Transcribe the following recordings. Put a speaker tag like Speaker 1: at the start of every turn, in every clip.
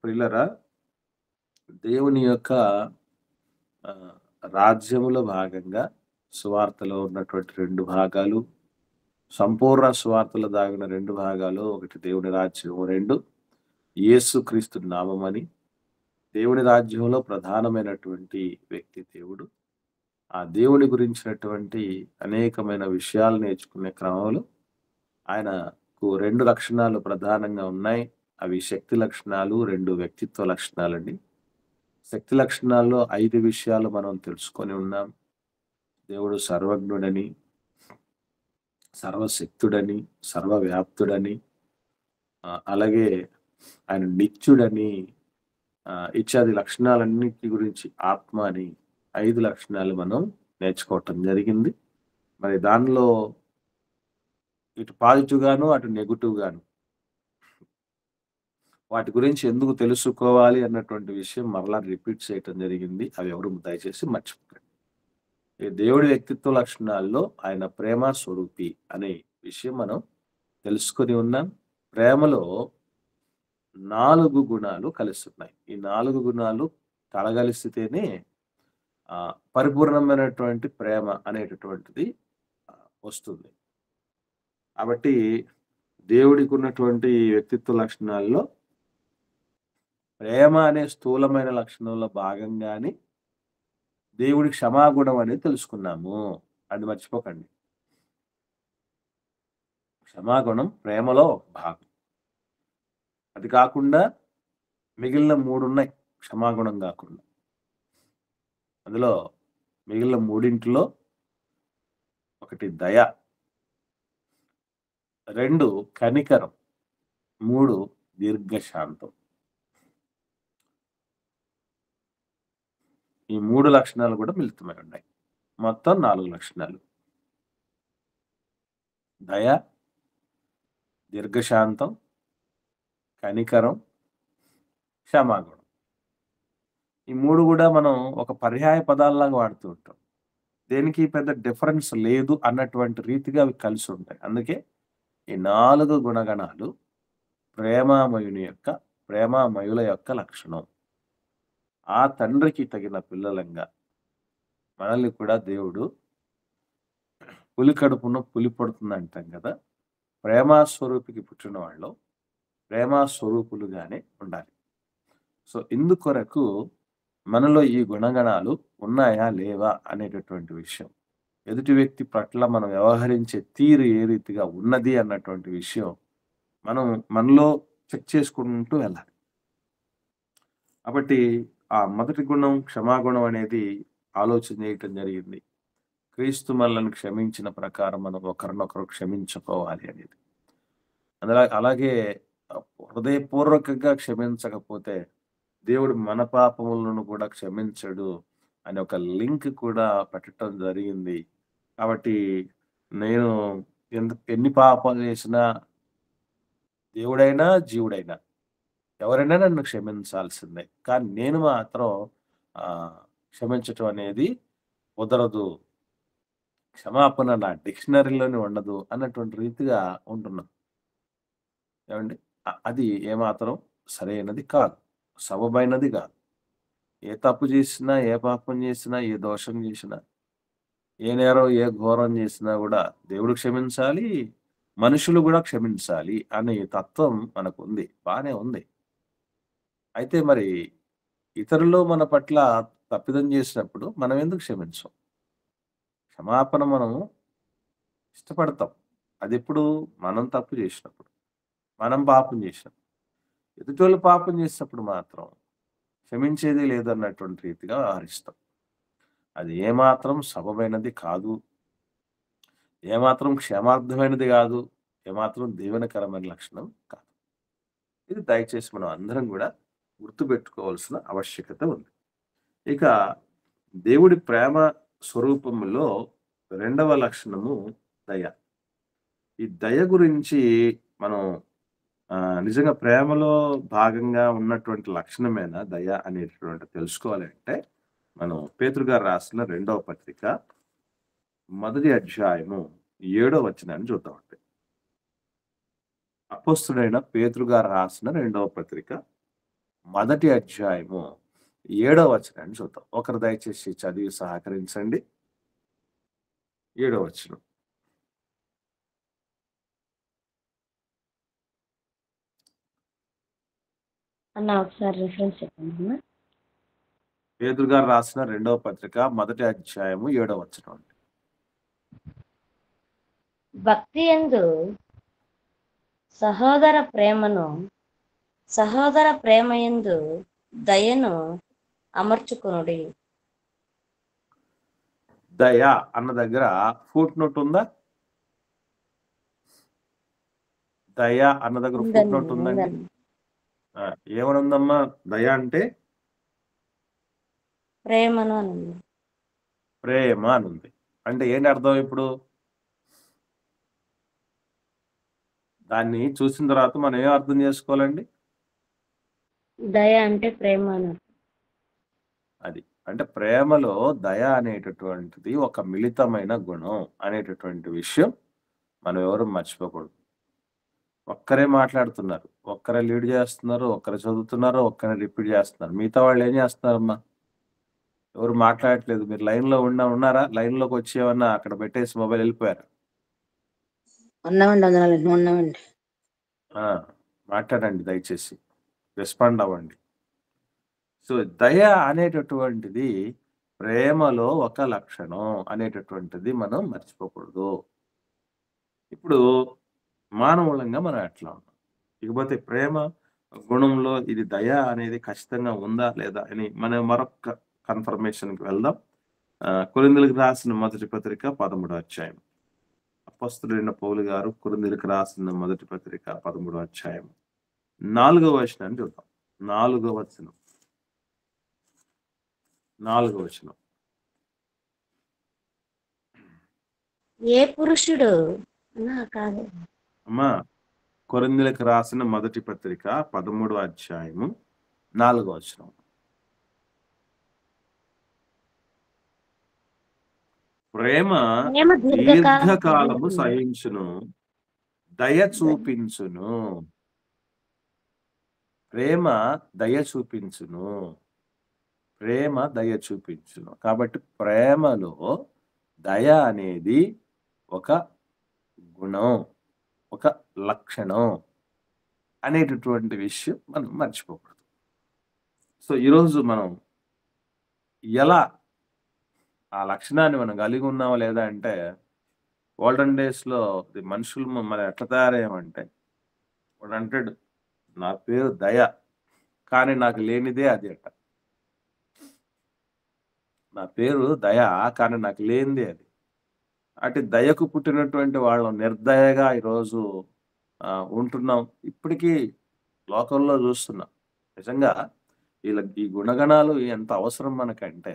Speaker 1: ప్రియులరా, దేవుని యొక్క ఆహ్, రాజ్యములో భాగంగా సువార్తలో ఉన్నటువంటి 2 భాగాలు, సంపూర్ణ సువార్తలో దాగిన 2 భాగాలు. ఒకటి దేవుని రాజ్యము, 2 యేసుక్రీస్తు నామమని. దేవుని రాజ్యంలో ప్రధానమైనటువంటి వ్యక్తి దేవుడు. ఆ దేవుని గురించినటువంటి అనేకమైన విషయాలు నేర్చుకునే క్రమంలో ఆయనకు 2 లక్షణాలు ప్రధానంగా ఉన్నాయి. అవి శక్తి లక్షణాలు, 2 వ్యక్తిత్వ లక్షణాలండి. శక్తి లక్షణాల్లో 5 విషయాలు మనం తెలుసుకొని ఉన్నాం. దేవుడు సర్వజ్ఞుడని, సర్వశక్తుడని, సర్వవ్యాప్తుడని, అలాగే ఆయన నిత్యుడని, ఇత్యాది లక్షణాలన్నిటి గురించి ఆత్మ అని 5 లక్షణాలు మనం నేర్చుకోవటం జరిగింది. మరి దానిలో ఇటు పాజిటివ్ గాను, అటు నెగెటివ్ గాను వాటి గురించి ఎందుకు తెలుసుకోవాలి అన్నటువంటి విషయం మరలా రిపీట్ చేయటం జరిగింది. అవి ఎవరు దయచేసి మర్చిపోకండి. ఈ దేవుడి వ్యక్తిత్వ లక్షణాల్లో ఆయన ప్రేమ స్వరూపి అనే విషయం మనం తెలుసుకొని ఉన్నాం. ప్రేమలో 4 గుణాలు కలుస్తున్నాయి. ఈ 4 గుణాలు కలగలిసితేనే పరిపూర్ణమైనటువంటి ప్రేమ అనేటటువంటిది వస్తుంది. కాబట్టి దేవుడికి ఉన్నటువంటి వ్యక్తిత్వ లక్షణాల్లో ప్రేమ అనే స్థూలమైన లక్షణంలో భాగంగానే దేవుడి క్షమాగుణం అనేది తెలుసుకున్నాము. అది మర్చిపోకండి. క్షమాగుణం ప్రేమలో భాగం. అది కాకుండా మిగిలిన 3 ఉన్నాయి క్షమాగుణం కాకుండా. అందులో మిగిలిన 3 ఒకటి దయ, 2 కనికరం, 3 దీర్ఘశాంతం. ఈ 3 లక్షణాలు కూడా మిళితమై ఉన్నాయి. మొత్తం 4 లక్షణాలు. దయ, దీర్ఘశాంతం, కనికరం, క్షమాగుణం. ఈ 3 కూడా మనం ఒక పర్యాయ పదాల్లాగా వాడుతూ ఉంటాం. దేనికి పెద్ద డిఫరెన్స్ లేదు అన్నటువంటి రీతిగా అవి కలిసి ఉంటాయి. అందుకే ఈ 4 గుణగణాలు ప్రేమామయుల యొక్క లక్షణం. ఆ తండ్రికి తగిన పిల్లలంగా మనల్ని కూడా దేవుడు పులి కడుపున పులి పడుతుంది అంటాం కదా. ప్రేమ స్వరూపికి పుట్టిన వాళ్ళు ప్రేమ స్వరూపులుగానే ఉండాలి. సో ఇందుకొరకు మనలో ఈ గుణగణాలు ఉన్నాయా లేవా అనేటటువంటి విషయం, ఎదుటి వ్యక్తి పట్ల మనం వ్యవహరించే తీరు ఏ రీతిగా ఉన్నది అన్నటువంటి విషయం మనం మనలో చెక్ చేసుకుంటూ వెళ్ళాలి. కాబట్టి ఆ మొదటి గుణం క్షమాగుణం అనేది ఆలోచన చేయటం జరిగింది. క్రీస్తు మనలను క్షమించిన ప్రకారం మనం ఒకరినొకరు క్షమించుకోవాలి అనేది. అలాగే హృదయపూర్వకంగా క్షమించకపోతే దేవుడు మన పాపములను కూడా క్షమించడు అని ఒక లింక్ కూడా పెట్టడం జరిగింది. కాబట్టి నేను ఎన్ని పాపాలు చేసినా, దేవుడైనా జీవుడైనా ఎవరైనా నన్ను క్షమించాల్సిందే. కానీ నేను మాత్రం క్షమించటం అనేది కుదరదు. క్షమాపణ నా డిక్షనరీలోనే ఉండదు అన్నటువంటి రీతిగా ఉంటున్నాం. ఏమండి? అది ఏమాత్రం సరైనది కాదు. సబబైనది కాదు. ఏ తప్పు చేసినా, ఏ పాపం చేసినా, ఏ దోషం చేసినా, ఏ నేరం, ఏ ఘోరం చేసినా కూడా దేవుడు క్షమించాలి, మనుషులు కూడా క్షమించాలి అనే తత్వం మనకుంది. బానే ఉంది. అయితే మరి ఇతరులు మన పట్ల తప్పిదం చేసినప్పుడు మనం ఎందుకు క్షమించం? క్షమాపణ మనం ఇష్టపడతాం. అదెప్పుడు? మనం తప్పు చేసినప్పుడు, మనం పాపం చేసినప్పుడు. ఎదుటోళ్ళు పాపం చేసినప్పుడు మాత్రం క్షమించేది లేదన్నటువంటి రీతిగా వ్యవహరిస్తాం. అది ఏమాత్రం సబబైనది కాదు. ఏమాత్రం క్షేమార్థమైనది కాదు. ఏమాత్రం దీవెనకరమైన లక్షణం కాదు. ఇది దయచేసి మనం అందరం కూడా గుర్తుపెట్టుకోవాల్సిన ఆవశ్యకత ఉంది. ఇక దేవుడి ప్రేమ స్వరూపములో 2వ లక్షణము దయ. ఈ దయ గురించి మనం నిజంగా ప్రేమలో భాగంగా ఉన్నటువంటి లక్షణమేనా దయ అనేటటువంటిది తెలుసుకోవాలంటే మనం పేతురు గారు రాసిన 2వ పత్రిక మొదటి అధ్యాయము 7వ వచనాన్ని చూద్దామండి. అపోస్తుడైన పేతురు గారు రాసిన 2వ పత్రిక మొదటి అధ్యాయము 7వ వచనాన్ని చూద్దాం. ఒకరు దయచేసి చదివి సహకరించండి. 7వ వచనం.
Speaker 2: అన్న ఒకసారి రిఫరెన్స్ చెప్పండి అన్న.
Speaker 1: పేతురు గారు రాసిన 2వ పత్రిక మొదటి అధ్యాయము 7వ వచనం.
Speaker 2: భక్తి యందు సహోదర ప్రేమయందు దయను అమర్చుకొనుడి.
Speaker 1: దయ అన్న దగ్గర ఫుట్ నోట్ ఉందా? దయ అన్న దగ్గర ఫుట్ నోట్ ఉందండి. ఏమని ఉందమ్మా? దయ అంటే
Speaker 2: ప్రేమను అని.
Speaker 1: ప్రేమ అని ఉంది. అంటే ఏంటి అర్థం? ఇప్పుడు దాన్ని చూసిన తర్వాత మనం ఏం అర్థం చేసుకోవాలండి?
Speaker 2: దయ అంటే ప్రేమ అని.
Speaker 1: అది అంటే ప్రేమలో దయ అనేటటువంటిది ఒక మిళితమైన గుణం అనేటటువంటి విషయం మనం ఎవరు మర్చిపోకూడదు. ఒక్కరే మాట్లాడుతున్నారు, ఒక్కరే లీడ్ చేస్తున్నారు, ఒక్కరే చదువుతున్నారు, ఒక్కరే రిపీట్ చేస్తున్నారు. మిగతా వాళ్ళు ఏం చేస్తున్నారమ్మా? ఎవరు మాట్లాడట్లేదు. మీరు లైన్లో ఉన్నారా? లైన్లోకి వచ్చి ఏమన్నా అక్కడ పెట్టేసి మొబైల్ వెళ్ళిపోయారు?
Speaker 2: ఉన్నామండి.
Speaker 1: మాట్లాడండి దయచేసి, రెస్పాండ్ అవ్వండి. సో దయ అనేటటువంటిది ప్రేమలో ఒక లక్షణం అనేటటువంటిది మనం మర్చిపోకూడదు. ఇప్పుడు మానవులంగా మనం ఎట్లా ఉన్నాం? ఇకపోతే ప్రేమ గుణంలో ఇది దయ అనేది ఖచ్చితంగా ఉందా లేదా అని మనం మరొక కన్ఫర్మేషన్కి వెళ్దాం. కొరింథీయులకు రాసిన మొదటి పత్రిక 13వ అధ్యాయం. అపొస్తలుడైన పౌలు గారు కొరింథీయులకు రాసిన మొదటి పత్రిక 13వ అధ్యాయం 4వ వచనాన్ని చూద్దాం. 4వ వచనం.
Speaker 2: ఏ పురుషుడు కాదు
Speaker 1: అమ్మా, కొరింథీయులకు రాసిన మొదటి పత్రిక 13వ అధ్యాయము 4వ వచనం. ప్రేమ దీర్ఘకాలము సహించును, దయ చూపించును. ప్రేమ దయ చూపించును. కాబట్టి ప్రేమలో దయ అనేది ఒక గుణం, ఒక లక్షణం అనేటటువంటి విషయం మనం మర్చిపోకూడదు. సో ఈరోజు మనం ఎలా ఆ లక్షణాన్ని మనం కలిగి ఉన్నామా లేదా అంటే, ఓల్డెన్ డేస్‌లో మనుషులు మనం ఎట్లా తయారయ్యామంటే, వాడు అంటాడు నా పేరు దయ, కానీ నాకు లేనిదే అది అట. నా పేరు దయ, కానీ నాకు లేనిదే అది. అటు దయకు పుట్టినటువంటి వాళ్ళం నిర్దయగా ఈరోజు ఉంటున్నాం. ఇప్పటికీ లోకంలో చూస్తున్నాం. నిజంగా ఈ గుణగణాలు ఎంత అవసరం మనకంటే,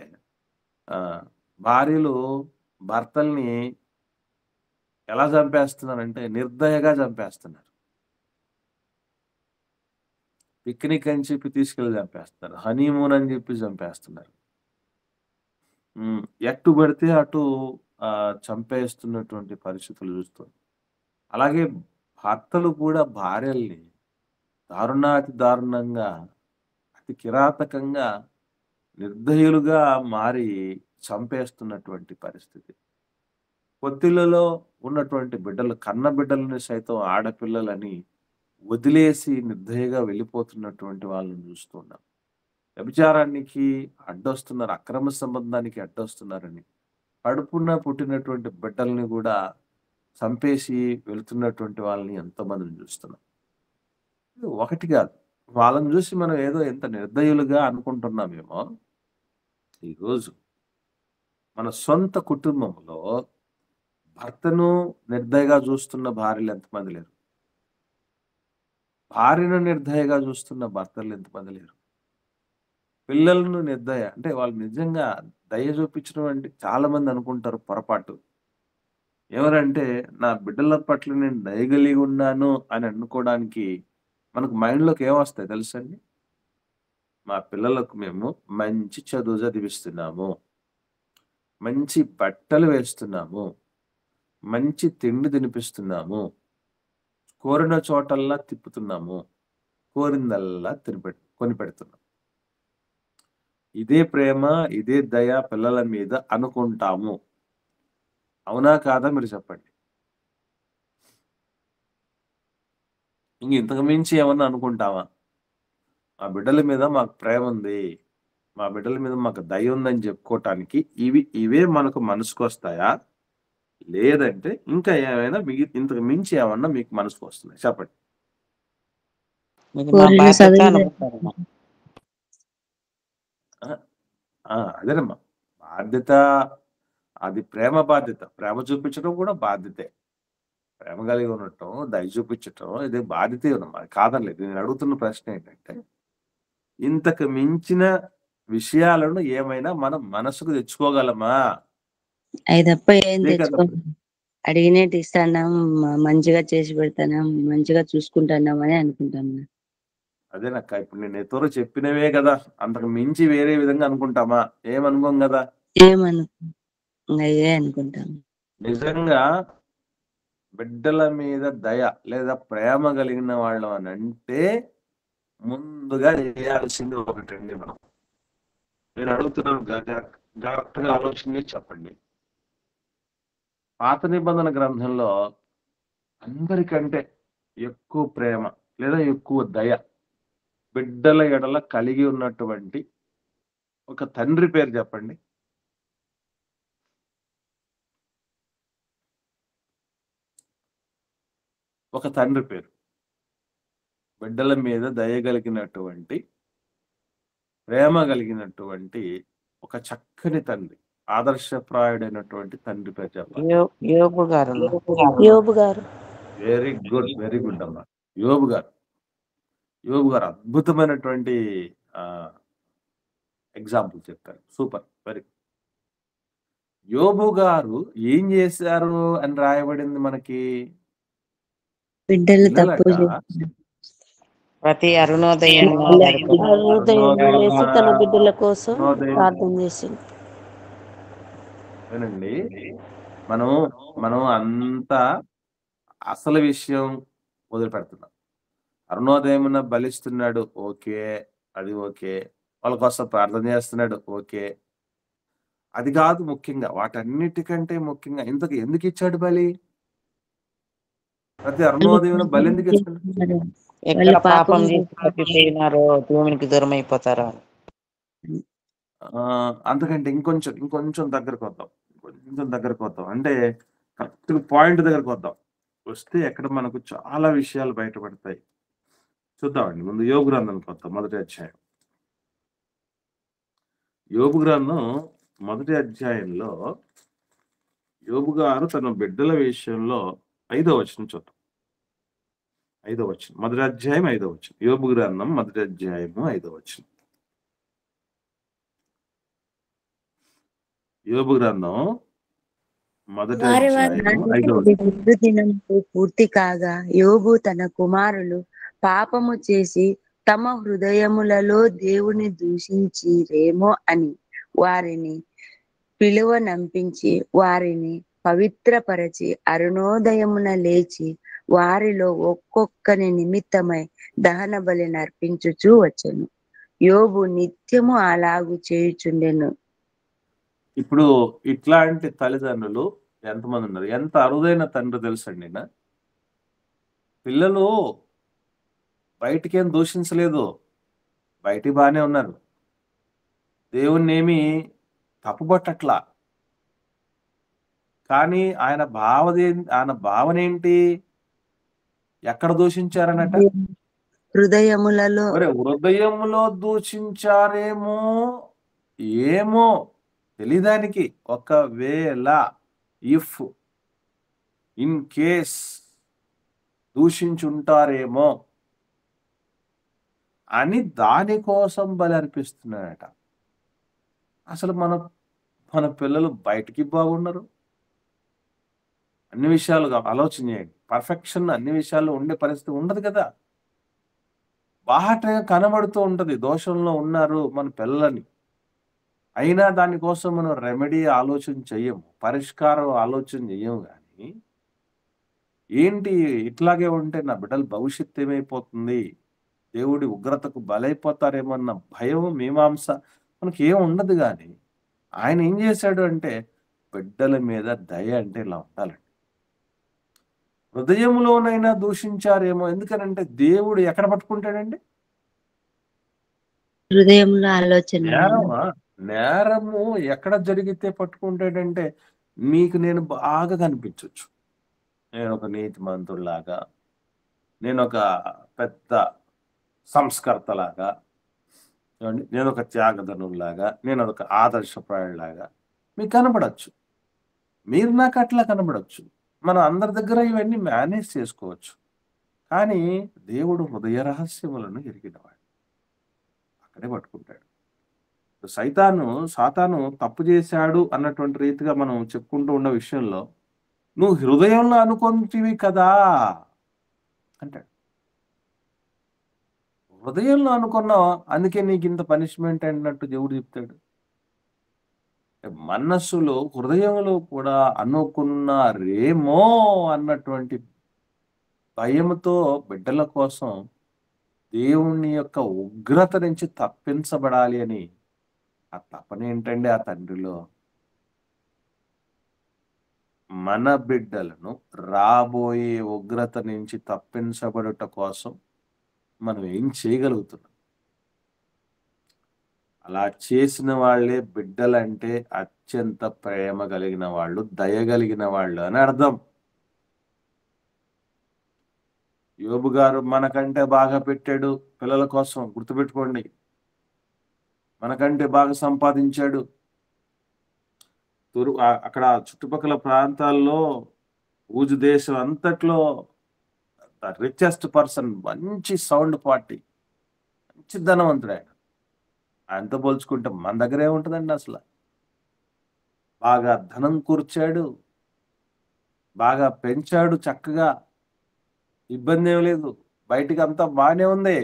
Speaker 1: భార్యలు భర్తల్ని ఎలా చంపేస్తున్నారంటే నిర్దయగా చంపేస్తున్నారు. పిక్నిక్ అని చెప్పి తీసుకెళ్ళి చంపేస్తున్నారు. హనీమూన్ అని చెప్పి చంపేస్తున్నారు. ఎటు పడితే అటు చంపేస్తున్నటువంటి పరిస్థితులు చూస్తున్నాం. అలాగే భర్తలు కూడా భార్యల్ని దారుణాతి దారుణంగా, అతి కిరాతకంగా, నిర్దయులుగా మారి చంపేస్తున్నటువంటి పరిస్థితి. పొత్తిళ్లలో ఉన్నటువంటి బిడ్డలు, కన్న బిడ్డలని సైతం ఆడపిల్లలని వదిలేసి నిర్దయగా వెళ్ళిపోతున్నటువంటి వాళ్ళని చూస్తున్నాం. వ్యభిచారానికి అడ్డొస్తున్నారు, అక్రమ సంబంధానికి అడ్డొస్తున్నారని కడుపున పుట్టినటువంటి బిడ్డల్ని కూడా చంపేసి వెళ్తున్నటువంటి వాళ్ళని ఎంతోమందిని చూస్తున్నాం. ఒకటి కాదు, వాళ్ళని చూసి మనం ఏదో ఎంత నిర్దయులుగా అనుకుంటున్నామేమో, ఈరోజు మన సొంత కుటుంబంలో భర్తను నిర్దయగా చూస్తున్న భార్యలు ఎంతమంది లేరు? భార్యను నిర్దయగా చూస్తున్న భర్తలు ఎంతమంది లేరు? పిల్లలను నిర్దయ అంటే వాళ్ళు నిజంగా దయ చూపించడం అంటే చాలా మంది అనుకుంటారు పొరపాటు. ఎవరంటే నా బిడ్డల పట్ల నేను దయ కలిగి ఉన్నాను అని అనుకోవడానికి మనకు మైండ్‌లోకి ఏమొస్తాయి తెలుసండి? మా పిల్లలకు మేము మంచి చదువు చదివిస్తున్నాము, మంచి బట్టలు వేస్తున్నాము, మంచి తిండి తినిపిస్తున్నాము, కోరిన చోటల్లా తిప్పుతున్నాము, కోరిందల్లా కొనిపెడుతున్నాం. ఇదే ప్రేమ, ఇదే దయ పిల్లల మీద అనుకుంటాము. అవునా కాదా మీరు చెప్పండి? ఇంతకు మించి ఏమన్నా అనుకుంటామా? మా బిడ్డల మీద మాకు ప్రేమ ఉంది. మా బిడ్డల మీద మాకు దయ ఉందని చెప్పుకోవటానికి ఇవే మనకు మనసుకొస్తాయా? లేదంటే ఇంకా ఏమైనా ఇంతకు మించి ఏమన్నా మీకు మనసుకొస్తున్నాయా? చెప్పండి.
Speaker 3: ఇది మా
Speaker 2: కోరిన
Speaker 3: బాధ్యత
Speaker 2: చదువు
Speaker 3: అనుకుంటారమ్మా.
Speaker 1: అదేనమ్మా. బాధ్యత అది ప్రేమ బాధ్యత. ప్రేమ చూపించడం కూడా బాధ్యతే. ప్రేమ కలిగి ఉండటం, దయ చూపించటం ఇది బాధ్యతే ఉందమ్మా. కాదనలేదు. నేను అడుగుతున్న ప్రశ్న ఏంటంటే, ఇంతకు మించిన విషయాలను ఏమైనా మనం మనసుకు తెచ్చుకోగలమా?
Speaker 2: అవి తప్ప ఏం
Speaker 1: ఇదే కదా
Speaker 2: తెచ్చుకో అడిగినట్టు ఇస్తాన్నాం, మంచిగా చేసి పెడతాం, మంచిగా చూసుకుంటున్నాం అని అనుకుంటాం.
Speaker 1: అదేనక్క. ఇప్పుడు నేను నీతో చెప్పినవే కదా! అంతకు మించి వేరే విధంగా అనుకుంటామా? ఏమనుకోం కదా!
Speaker 2: అయ్యే అనుకుంటాం.
Speaker 1: నిజంగా బిడ్డల మీద దయ లేదా ప్రేమ కలిగిన వాళ్ళం అని అంటే ముందుగా చేయాల్సింది ఒకటండి మనం. నేను అడుగుతున్నాను జాగ్రత్తగా ఆలోచన చేసి చెప్పండి. పాత నిబంధన గ్రంథంలో అందరికంటే ఎక్కువ ప్రేమ లేదా ఎక్కువ దయ బిడ్డల ఎడల కలిగి ఉన్నటువంటి ఒక తండ్రి పేరు చెప్పండి. ఒక తండ్రి పేరు. బిడ్డల మీద దయ కలిగినటువంటి, ప్రేమ కలిగినటువంటి ఒక చక్కని తండ్రి, ఆదర్శప్రాయుడైనటువంటి తండ్రి పేరు చెప్పాలి.
Speaker 3: యోబు గారమ్మా.
Speaker 2: యోబు గారు.
Speaker 1: వెరీ గుడ్, వెరీ గుడ్ అమ్మా. యోబు గారు. యోబు గారు అద్భుతమైనటువంటి ఎగ్జాంపుల్ చెప్పారు. Super, very good. యోబు గారు ఏం చేశారు అని రాయబడింది మనకి?
Speaker 2: బిడ్డలు తప్పు
Speaker 1: పిల్లలట
Speaker 3: ప్రతి అరుణోదయం
Speaker 2: చేసి తన బిడ్డల కోసం ప్రార్థన చేసింది.
Speaker 1: వినండి, మనం అంతా అసలు విషయం వదిలిపెడుతున్నాం. అరుణోదయమున బలిస్తున్నాడు, ఓకే, అది ఓకే. వాళ్ళ కోసం ప్రార్థన చేస్తున్నాడు, ఓకే. అది కాదు ముఖ్యంగా. వాటన్నిటికంటే ముఖ్యంగా ఎందుకు ఇచ్చాడు బలి? ప్రతి అరుణోదయం బలి ఎందుకు ఇస్తాడు?
Speaker 3: ఎక్కడ పాపం చేసి తప్పిపోయినారో దేవునికి దూరం అయిపోతారా?
Speaker 1: అంతకంటే ఇంకొంచెం దగ్గరకు వద్దాం. అంటే కరెక్ట్ పాయింట్ దగ్గరకు వద్దాం. వస్తే ఎక్కడ మనకు చాలా విషయాలు బయటపడతాయి. చూద్దామండి. ముందు యోబు గ్రంథానికి వద్దాం. మొదటి అధ్యాయం. యోబు గ్రంథం మొదటి అధ్యాయంలో యోబు గారు తన బిడ్డల విషయంలో 5వ వచనం చూద్దాం. 5వ వచనం. మొదటి అధ్యాయం 5వ వచనం. యోబు గ్రంథం మొదటి అధ్యాయము 5వ వచనం. యోబు గ్రంథం మొదటి అధ్యాయము 5వ వచనం.
Speaker 2: దినం పూర్తి కాగా యోబు తన కుమారులు పాపము చేసి తమ హృదయములలో దేవుని దూషించిరేమో అని వారిని పిలువనంపించి వారిని పవిత్రపరచి అరుణోదయమున లేచి వారిలో ఒక్కొక్కని నిమిత్తమై దహన బలి నర్పించుచూ వచ్చెను. యోబు నిత్యము అలాగు చేయుచుండెను.
Speaker 1: ఇప్పుడు ఇట్లాంటి తల్లిదండ్రులు ఎంతమంది ఉన్నారు? ఎంత అరుదైన తండ్రి తెలుసండి. పిల్లలు బయటికేం దూషించలేదు, బయటికి బాగానే ఉన్నారు. దేవుణ్ణి ఏమి తప్పుపట్టట్లా. కానీ ఆయన భావన ఏంటి? ఎక్కడ దూషించారనట? హృదయములో దూషించారేమో, ఏమో తెలియదానికి. ఒకవేళ ఇఫ్ ఇన్ కేస్ దూషించుంటారేమో అని దానికోసం బలి అర్పిస్తున్నాడట. అసలు మన పిల్లలు బయటికి బాగున్నారు. అన్ని విషయాలుగా ఆలోచన చేయండి. పర్ఫెక్షన్ అన్ని విషయాల్లో ఉండే పరిస్థితి ఉండదు కదా. బాహటంగా కనబడుతూ ఉంటది దోషంలో ఉన్నారు మన పిల్లలని. అయినా దానికోసం మనం రెమెడీ ఆలోచన చెయ్యము, పరిష్కారం ఆలోచన చెయ్యము. కానీ ఏంటి ఇట్లాగే ఉంటే నా బిడ్డల భవిష్యత్తు ఏమైపోతుంది, దేవుడి ఉగ్రతకు బలైపోతారేమో అన్న భయం, మీమాంస మనకి ఏం ఉండదు. కానీ ఆయన ఏం చేశాడు అంటే బిడ్డల మీద దయ అంటే ఇలా ఉండాలండి. హృదయంలోనైనా దూషించారేమో, ఎందుకనంటే దేవుడు ఎక్కడ పట్టుకుంటాడండి?
Speaker 2: హృదయంలో ఆలోచన
Speaker 1: నేరము ఎక్కడ జరిగితే పట్టుకుంటాడంటే, మీకు నేను బాగా కనిపించొచ్చు, నేను ఒక నీతిమంతుడిలాగా, నేను ఒక పెద్ద సంస్కర్తలాగా, నేను ఒక త్యాగధనులాగా, నేను ఒక ఆదర్శప్రాయులాగా మీకు కనపడచ్చు. మీరు నాకు అట్లా కనబడచ్చు. మనం అందరి దగ్గర ఇవన్నీ మేనేజ్ చేసుకోవచ్చు. కానీ దేవుడు హృదయ రహస్యములను ఎరిగినవాడు, అక్కడే పట్టుకుంటాడు. సాతాను తప్పు చేశాడు అన్నటువంటి రీతిగా మనం చెప్పుకుంటూ ఉన్న విషయంలో, నువ్వు హృదయంలో అనుకుంటివి కదా అంటాడు. హృదయంలో అనుకున్నావు, అందుకే నీకు ఇంత పనిష్మెంట్ అన్నట్టు దేవుడు చెప్తాడు. మనస్సులో, హృదయంలో కూడా అనుకున్నారేమో అన్నటువంటి భయముతో బిడ్డల కోసం దేవుని యొక్క ఉగ్రత నుంచి తప్పించబడాలి అని ఆ తపన ఏంటండి ఆ తండ్రిలో? మన బిడ్డలను రాబోయే ఉగ్రత నుంచి తప్పించబడుట కోసం మనం ఏం చేయగలుగుతున్నాం? అలా చేసిన వాళ్ళే బిడ్డలంటే అత్యంత ప్రేమ కలిగిన వాళ్ళు, దయగలిగిన వాళ్ళు అని అర్థం. యోబు గారు మనకంటే బాగా పెట్టాడు పిల్లల కోసం, గుర్తుపెట్టుకోండి. మనకంటే బాగా సంపాదించాడు. అక్కడ చుట్టుపక్కల ప్రాంతాల్లో, ఊజు దేశం అంతట్లో రిచెస్ట్ పర్సన్, మంచి సౌండ్ పార్టీ, మంచి ధనవంతుడు ఆయన. ఆయనతో పోల్చుకుంటే మన దగ్గర ఏముంటుందండి అసలు? బాగా ధనం కూర్చాడు, బాగా పెంచాడు, చక్కగా ఇబ్బంది ఏం లేదు, బయటికి అంతా బాగానే ఉంది.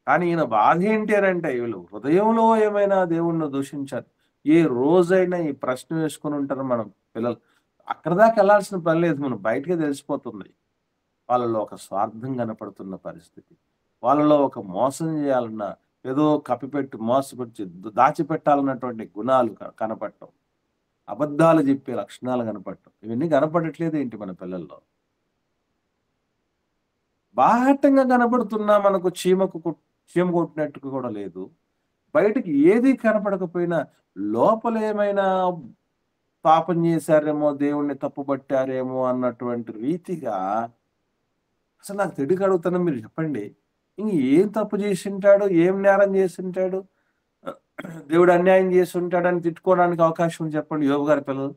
Speaker 1: కానీ ఈయన బాధ ఏంటి అని అంటే, వీళ్ళు హృదయంలో ఏమైనా దేవుణ్ణి దూషించారు. ఏ రోజైనా ఈ ప్రశ్న వేసుకుని ఉంటారు మనం పిల్లలు. అక్కడ దాకా వెళ్ళాల్సిన పని లేదు, మనం బయటకే తెలిసిపోతుంది. వాళ్ళలో ఒక స్వార్థం కనపడుతున్న పరిస్థితి, వాళ్ళలో ఒక మోసం చేయాలన్న, ఏదో కప్పిపెట్టి మోసపెట్టి దాచిపెట్టాలన్నటువంటి గుణాలు కనపడటం, అబద్ధాలు చెప్పే లక్షణాలు కనపడటం, ఇవన్నీ కనపడట్లేదు ఏంటి మన పిల్లల్లో? బాహటంగా కనపడుతున్నా మనకు చీమ కొట్టినట్టు కూడా లేదు. బయటకి ఏది కనపడకపోయినా లోపల ఏమైనా పాపం చేశారేమో, దేవుణ్ణి తప్పుపట్టారేమో అన్నటువంటి రీతిగా. అసలు నాకు తెలియక అడుగుతాను, మీరు చెప్పండి, ఇంక ఏం తప్పు చేసి ఉంటాడు, ఏం నేరం చేసి ఉంటాడు, దేవుడు అన్యాయం చేసి ఉంటాడని తిట్టుకోవడానికి అవకాశం ఉంది చెప్పండి యోబు గారి పిల్లలు?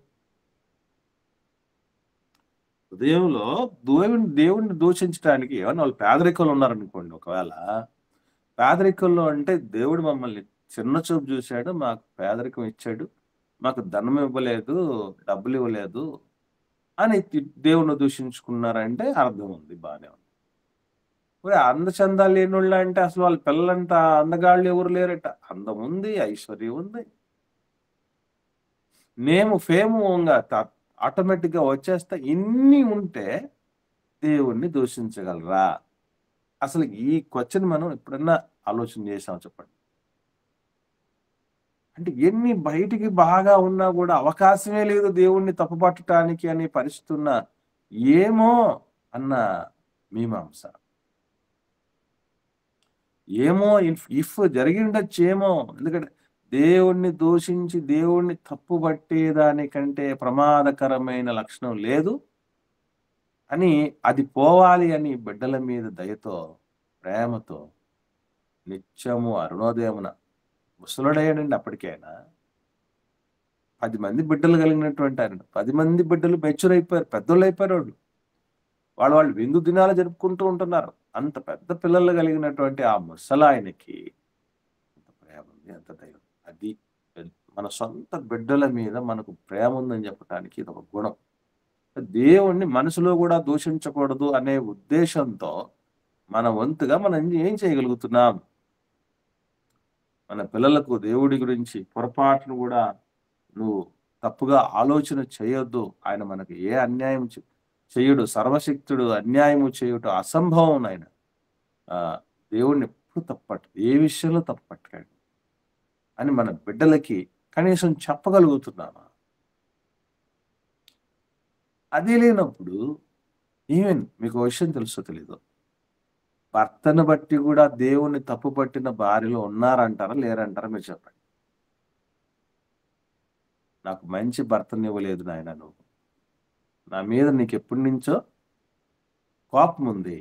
Speaker 1: హృదయంలో దేవుడిని దూషించడానికి ఏమన్నా వాళ్ళు పేదరికంలో ఉన్నారనుకోండి, ఒకవేళ పేదరికంలో అంటే దేవుడు మమ్మల్ని చిన్న చూపు చూశాడు, మాకు పేదరికం ఇచ్చాడు, మాకు ధనం ఇవ్వలేదు, డబ్బులు ఇవ్వలేదు అని దేవుణ్ణి దూషించుకున్నారంటే అర్థం ఉంది, బాగానే ఉంది. అందచందాలు లేని వాళ్ళు అంటే అసలు వాళ్ళ పిల్లలంట అందగాళ్ళు ఎవరు లేరట. అందం ఉంది, ఐశ్వర్యం ఉంది, నేము ఫేము ఆటోమేటిక్ గా వచ్చేస్తా. ఇన్ని ఉంటే దేవుణ్ణి దూషించగలరా? అసలు ఈ క్వశ్చన్ మనం ఎప్పుడన్నా ఆలోచన చేసాం చెప్పండి? అంటే ఎన్ని బయటికి బాగా ఉన్నా కూడా అవకాశమే లేదు దేవుణ్ణి తప్పుపట్టడానికి అనే పరిస్థితి ఉన్నా ఏమో అన్న మీమాంస, ఏమో ఇఫ్ జరిగిండొచ్చేమో. ఎందుకంటే దేవుణ్ణి దూషించి దేవుణ్ణి తప్పుపట్టేదానికంటే ప్రమాదకరమైన లక్షణం లేదు అని, అది పోవాలి అని బిడ్డల మీద దయతో, ప్రేమతో నిత్యము అరుణోదయమున, ముసలుడయ్యాడండి అప్పటికైనా, 10 మంది బిడ్డలు కలిగినటువంటి ఆయన, 10 మంది బిడ్డలు మెచ్యూర్ అయిపోయారు, పెద్దోళ్ళు అయిపోయారు. వాళ్ళు విందు దినాలు జరుపుకుంటూ ఉంటున్నారు. అంత పెద్ద పిల్లలు కలిగినటువంటి ఆ ముసలాయనకి అంత ప్రేమ ఉంది, అంత దయ. అది మన సొంత బిడ్డల మీద మనకు ప్రేమ ఉందని చెప్పడానికి ఇది ఒక గుణం. దేవుణ్ణి మనసులో కూడా దూషించకూడదు అనే ఉద్దేశంతో మన వంతుగా మనం ఏం చేయగలుగుతున్నాం? మన పిల్లలకు దేవుడి గురించి పొరపాటును కూడా నువ్వు తప్పుగా ఆలోచన చేయొద్దు. ఆయన మనకు ఏ అన్యాయం చెయ్యడు, సర్వశక్తుడు, అన్యాయము చేయుట అసంభవం. ఆయన దేవుణ్ణి ఎప్పుడు తప్పట్టు ఏ విషయంలో తప్పట్టకండి అని మన బిడ్డలకి కనీసం చెప్పగలుగుతున్నామా? అది లేనప్పుడు ఈవెన్ మీకు విషయం తెలుసో తెలీదు, భర్తను బట్టి కూడా దేవుణ్ణి తప్పు పట్టిన భార్యలు ఉన్నారంటారా లేరంటారా? మీరు చెప్పండి. నాకు మంచి భర్తని ఇవ్వలేదు నాయన, నువ్వు నా మీద నీకు ఎప్పటి నుంచో కోపం ఉంది,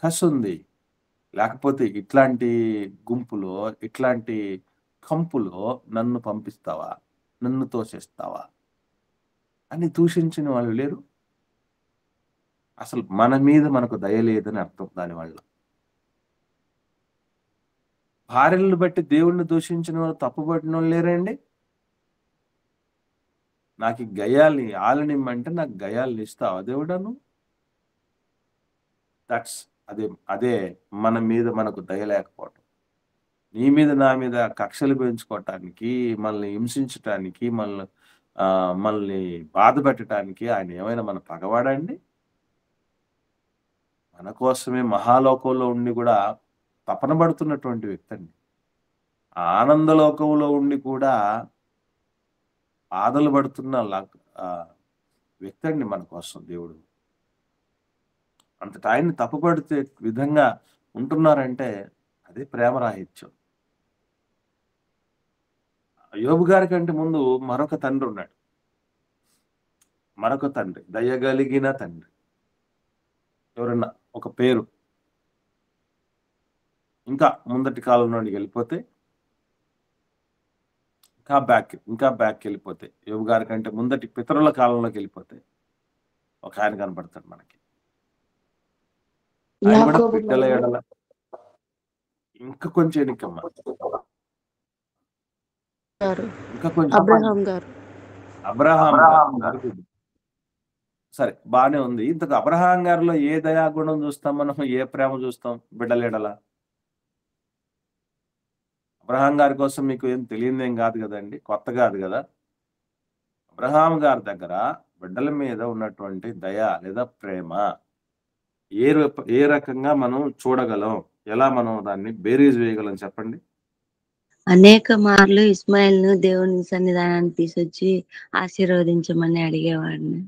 Speaker 1: కసి ఉంది, లేకపోతే ఇట్లాంటి గుంపులో ఇట్లాంటి కంపులో నన్ను పంపిస్తావా, నన్ను తోసేస్తావా అని దూషించిన వాళ్ళు లేరు. అసలు మన మీద మనకు దయ లేదని అర్థం దానివల్ల. భార్యలను బట్టి దేవుణ్ణి దూషించిన వాళ్ళు తప్పుపట్టిన వాళ్ళు లేరండి. నాకు గయాల్ని ఆలనిమ్మంటే నాకు గయాల్ని ఇస్తావా దేవుడను? దట్స్ అదే మన మీద మనకు దయ లేకపోవటం. నీ మీద నా మీద కక్షలు పెంచుకోవటానికి, మనల్ని హింసించటానికి, మనల్ని బాధ పెట్టడానికి ఆయన ఏమైనా మన పగవాడండి? మన కోసమే మహాలోకంలో ఉండి కూడా తపన పడుతున్నటువంటి వ్యక్తి అండి. ఆనందలోకంలో ఉండి కూడా బాధలు పడుతున్న వ్యక్తి అండి మన కోసం దేవుడు. అంతటా ఆయన్ని తప్పుపడితే విధంగా ఉంటున్నారంటే అదే ప్రేమరాహిత్యం. యోబు గారి కంటే ముందు మరొక తండ్రి ఉన్నాడు. మరొక తండ్రి, దయగలిగిన తండ్రి. ఎవరన్నా ఒక పేరు ఇంకా ముందటి కాలంలోకి వెళ్ళిపోతే, ఇంకా బ్యాక్ వెళ్ళిపోతే, యోబు గారి కంటే ముందటి పితరుల కాలంలోకి వెళ్ళిపోతే ఒక ఆయన కనపడతాడు మనకి. ఆయన కూడా బిడ్డల ఎడల ఇంకా కొంచెం ఎన్నికమ్మా, ఇంకా కొంచెం అబ్రహాం గారు. సరే, బానే ఉంది. ఇంతకు అబ్రహాం గారిలో ఏ దయాగుణం చూస్తాం మనం, ఏ ప్రేమ చూస్తాం బిడ్డల ఎడల? అబ్రహాం గారి కోసం మీకు ఏం తెలియదేం కాదు కదండి, కొత్త కాదు కదా. అబ్రహాం గారి దగ్గర బిడ్డల మీద ఉన్నటువంటి దయ లేదా ప్రేమ ఏ రకంగా మనం చూడగలం, ఎలా మనం దాన్ని బేరీజ్ వేయగలం చెప్పండి.
Speaker 2: అనేక మార్లు ఇస్మాయిల్ ను దేవుని సన్నిధానాన్ని తీసుకొచ్చి ఆశీర్వదించమని అడిగేవాడిని.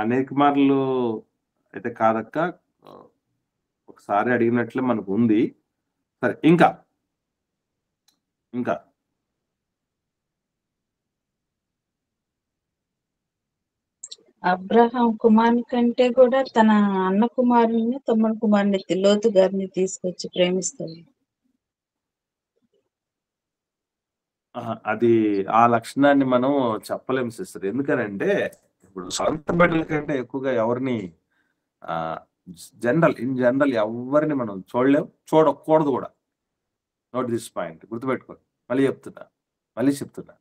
Speaker 1: అనేక మార్లు అయితే కాదక్క, ఒకసారి అడిగినట్లే మనకు ఉంది. సరే, ఇంకా
Speaker 4: అబ్రహాం కుమారుని కంటే కూడా తన అన్న కుమారుని, తమ్ముడు కుమారుని లోతు గారిని తీసుకొచ్చి ప్రేమిస్తాడు.
Speaker 1: అది ఆ లక్షణాన్ని మనం చెప్పలేము సిస్టర్. ఎందుకనంటే ఇప్పుడు సొంత బిడ్డల కంటే ఎక్కువగా ఎవరిని ఇన్ జనరల్ ఎవరిని మనం చూడకూడదు కూడా. నోట్ దిస్ పాయింట్, గుర్తుపెట్టుకోండి. మళ్ళీ చెప్తున్నా,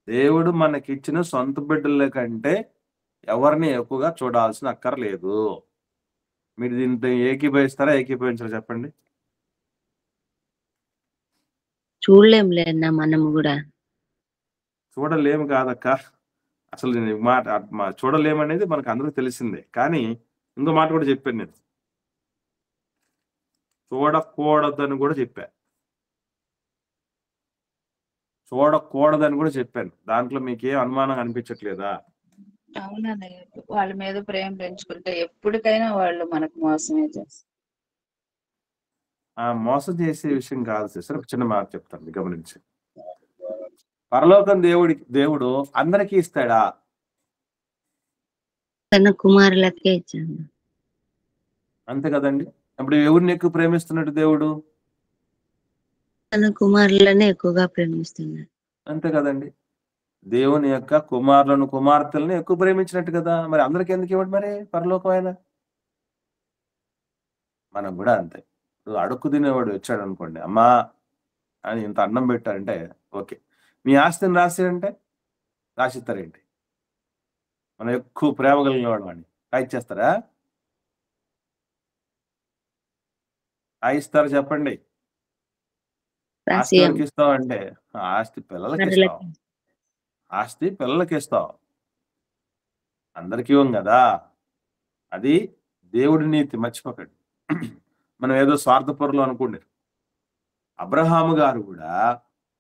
Speaker 1: దేవుడు మనకిచ్చిన సొంత బిడ్డల కంటే ఎవరిని ఎక్కువగా చూడాల్సిన అక్కర్లేదు. మీరు దీంతో ఏకీభవిస్తారా, ఏకీభవించారా చెప్పండి?
Speaker 2: చూడలేం లేదన్నా, మనం కూడా
Speaker 1: చూడలేము కాదక్క. అసలు నేను మాట చూడలేమనేది మనకు అందరికీ తెలిసిందే. కానీ ఇంకో మాట కూడా చెప్పాను, నేను చూడకూడదని కూడా చెప్పాను. దాంట్లో మీకేం అనుమానం అనిపించట్లేదా?
Speaker 4: అవునన్నయ్య, వాళ్ళ మీద ప్రేమ పెంచుకుంటే ఎప్పటికైనా వాళ్ళు మనకు మోసమే చేస్తారు.
Speaker 1: మోసం చేసే విషయం కాదు సిస్టర్. ఒక చిన్న మాట చెప్తాను, గమనించి. పరలోకం దేవుడు అందరికీ ఇస్తాడా?
Speaker 2: తన కుమారులకే ఇచ్చాడు.
Speaker 1: అంతే కదండి. అప్పుడు ఎవరిని ఎక్కువ ప్రేమిస్తున్నట్టు దేవుడు?
Speaker 2: తన కుమారులనే ఎక్కువగా ప్రేమిస్తున్నాడు.
Speaker 1: అంతే కదండి. దేవుని యొక్క కుమారులను కుమార్తెలను ఎక్కువ ప్రేమించినట్టు కదా. మరి అందరికి ఎందుకు ఇవ్వడు మరి పరలోకం ఆయన? మనం కూడా అంతే. అడుక్కు తినేవాడు వచ్చాడు అనుకోండి, అమ్మా అని ఇంత అన్నం పెట్టారంటే ఓకే, నీ ఆస్తిని రాసేయంటే రాసిస్తారేంటి? మనం ఎక్కువ ప్రేమ కలిగిన వాడు వాడిని రాయిచ్చేస్తారా? రాయిస్తారు చెప్పండి. ఆస్తి ఎవరికి ఇస్తావు అంటే ఆస్తి పిల్లలకి ఇస్తావు, అందరికి ఇవ్వం కదా. అది దేవుడి నీతి మర్చిపోకండి. మనం ఏదో స్వార్థపరులు అనుకోండి. అబ్రహాము గారు కూడా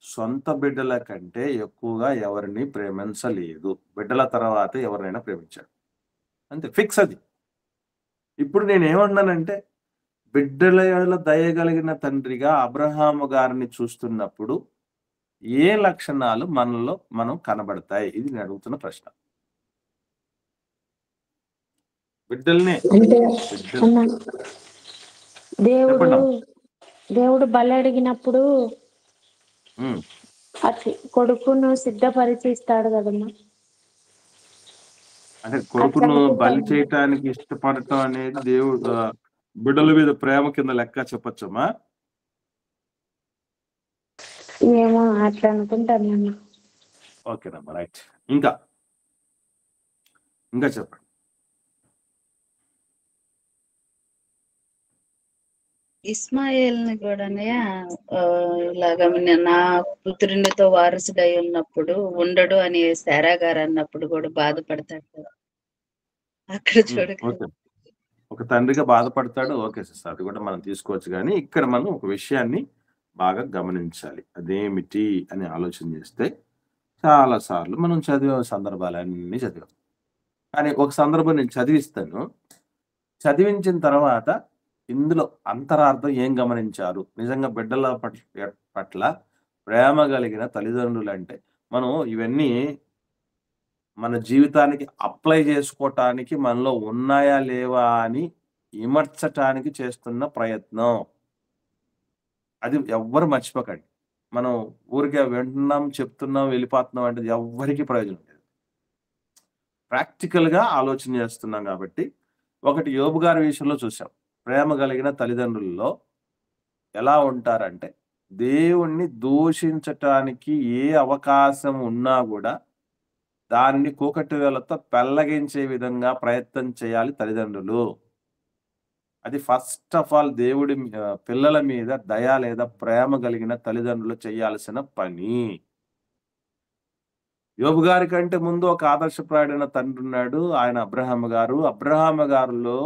Speaker 1: సొంత బిడ్డల కంటే ఎక్కువగా ఎవరిని ప్రేమించలేదు. బిడ్డల తర్వాత ఎవరినైనా ప్రేమించాడు. అంతే, ఫిక్స్ అది. ఇప్పుడు నేనేమన్నానంటే, బిడ్డల యెడల దయగలిగిన తండ్రిగా అబ్రహాము గారిని చూస్తున్నప్పుడు ఏ లక్షణాలు మనలో మనం కనబడతాయి? ఇది నేను అడుగుతున్న ప్రశ్న. బిడ్డల్నే
Speaker 5: అంటే
Speaker 1: బిడ్డలు
Speaker 5: అన్న దేవుడు
Speaker 1: చెప్పండి అమ్మ.
Speaker 5: దేవుడు బలి అడిగినప్పుడు
Speaker 1: ఉమ్.
Speaker 5: అట్లా కొడుకును సిద్ధపరిచి ఇస్తాడు కదమ్మా.
Speaker 1: అంటే
Speaker 5: అట్లా
Speaker 1: కొడుకును బలి
Speaker 5: అనుకుంటాను.
Speaker 1: చేయటానికి ఇష్టపడటం అనేది దేవుడు బిడ్డల మీద ప్రేమ కింద లెక్క చెప్పొచ్చమ్మా.
Speaker 5: ఏమో అట్లా అనుకుంటాను అన్న.
Speaker 1: ఓకేనమ్మా, రైట్. ఇంకా ఇంకా చెప్పండి.
Speaker 4: ఇస్మాయిల్ని కూడా ఇలాగ నా పుత్రునితో వారసుడై ఉన్నప్పుడు ఉండడు అని శారా గారు అన్నప్పుడు కూడా బాధపడతాడు కదా. అక్కడ చూడక
Speaker 1: ఓకే, ఒక తండ్రిగా బాధపడతాడు. ఓకే సిస్టర్, అది కూడా మనం తీసుకోవచ్చు. కానీ ఇక్కడ మనం ఒక విషయాన్ని బాగా గమనించాలి. అదేమిటి అని ఆలోచన చేస్తే చాలా సార్లు మనం చదివే సందర్భాలన్నీ చదివాం. కానీ ఒక సందర్భం నేను చదివిస్తాను. చదివించిన తర్వాత ఇందులో అంతరార్థం ఏం గమనించారు? నిజంగా బిడ్డల పట్ల ప్రేమ కలిగిన తల్లిదండ్రులు అంటే మనం ఇవన్నీ మన జీవితానికి అప్లై చేసుకోవటానికి మనలో ఉన్నాయా లేవా అని విమర్చటానికి చేస్తున్న ప్రయత్నం. అది ఎవ్వరు మర్చిపోకండి. మనం ఊరికే వింటున్నాం, చెప్తున్నాం, వెళ్ళిపోతున్నాం అంటే ఎవ్వరికి ప్రయోజనం లేదు. ప్రాక్టికల్ గా ఆలోచన చేస్తున్నాం కాబట్టి. ఒకటి యోబు గారి విషయంలో చూసాం. ప్రేమ కలిగిన తల్లిదండ్రుల్లో ఎలా ఉంటారంటే, దేవుణ్ణి దూషించటానికి ఏ అవకాశం ఉన్నా కూడా దాన్ని కూకటి వేలతో పెళ్లగించే విధంగా ప్రయత్నం చేయాలి తల్లిదండ్రులు. అది ఫస్ట్ ఆఫ్ ఆల్ దేవుడి పిల్లల మీద దయ లేదా ప్రేమ కలిగిన తల్లిదండ్రులు చేయాల్సిన పని. యోబు గారి కంటే ముందు ఒక ఆదర్శప్రాయుడైన తండ్రి ఉన్నాడు. ఆయన అబ్రహాము గారు. అబ్రహాము గారిలో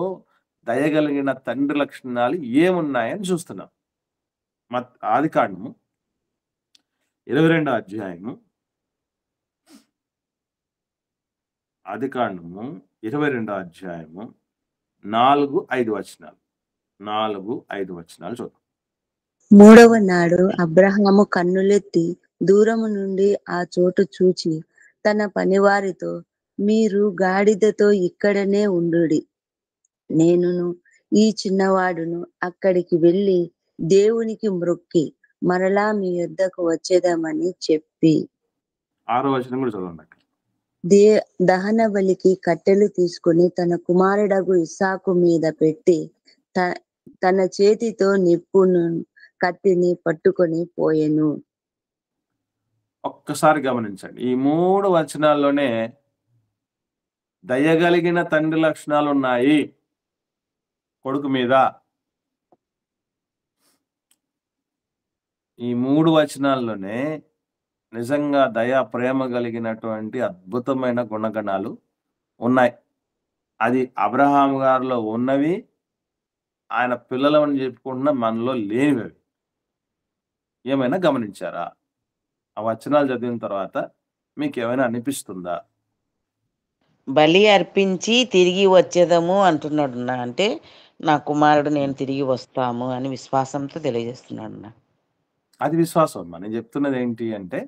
Speaker 1: దయగలిగిన తండ్రి లక్షణాలు ఏమున్నాయని చూస్తున్నాం. ఆదికాండము 22వ అధ్యాయము. ఆదికాండము 22వ అధ్యాయము 4-5 వచనాలు. 4-5 వచనాలు చూద్దాం.
Speaker 2: 3వ నాడు అబ్రహాము కన్నులెత్తి దూరము నుండి ఆ చోటు చూచి తన పనివారితో, మీరు గాడిదతో ఇక్కడనే ఉండుడి, నేనును ఈ చిన్నవాడును అక్కడికి వెళ్ళి దేవునికి మ్రొక్కి మరలా మీ యొద్దకు వచ్చేదామని చెప్పి
Speaker 1: 6వ వచనం కూడా చదవండి.
Speaker 2: దహన బలికి కట్టెలు తీసుకుని తన కుమారుడగు ఇస్సాకు మీద పెట్టి తన చేతితో నిప్పును కత్తిని పట్టుకొని పోయెను.
Speaker 1: ఒక్కసారి గమనించండి. ఈ 3 వచనాల్లోనే దయగలిగిన తండ్రి లక్షణాలు ఉన్నాయి కొడుకు మీద. ఈ 3 వచనాల్లోనే నిజంగా దయ, ప్రేమ కలిగినటువంటి అద్భుతమైన గుణగణాలు ఉన్నాయి. అది అబ్రహాము గారిలో ఉన్నవి, ఆయన పిల్లలని చెప్పుకుంటున్న మనలో లేనివి. ఏమైనా గమనించారా? ఆ వచనాలు చదివిన తర్వాత మీకు ఏమైనా అనిపిస్తుందా?
Speaker 3: బలి అర్పించి తిరిగి వచ్చేదము అంటున్నాడు నా. అంటే నా కుమారుడు నేను తిరిగి వస్తాము అని విశ్వాసంతో తెలియజేస్తున్నాడు నా.
Speaker 1: అది విశ్వాసం అమ్మా. నేను చెప్తున్నది ఏంటి అంటే,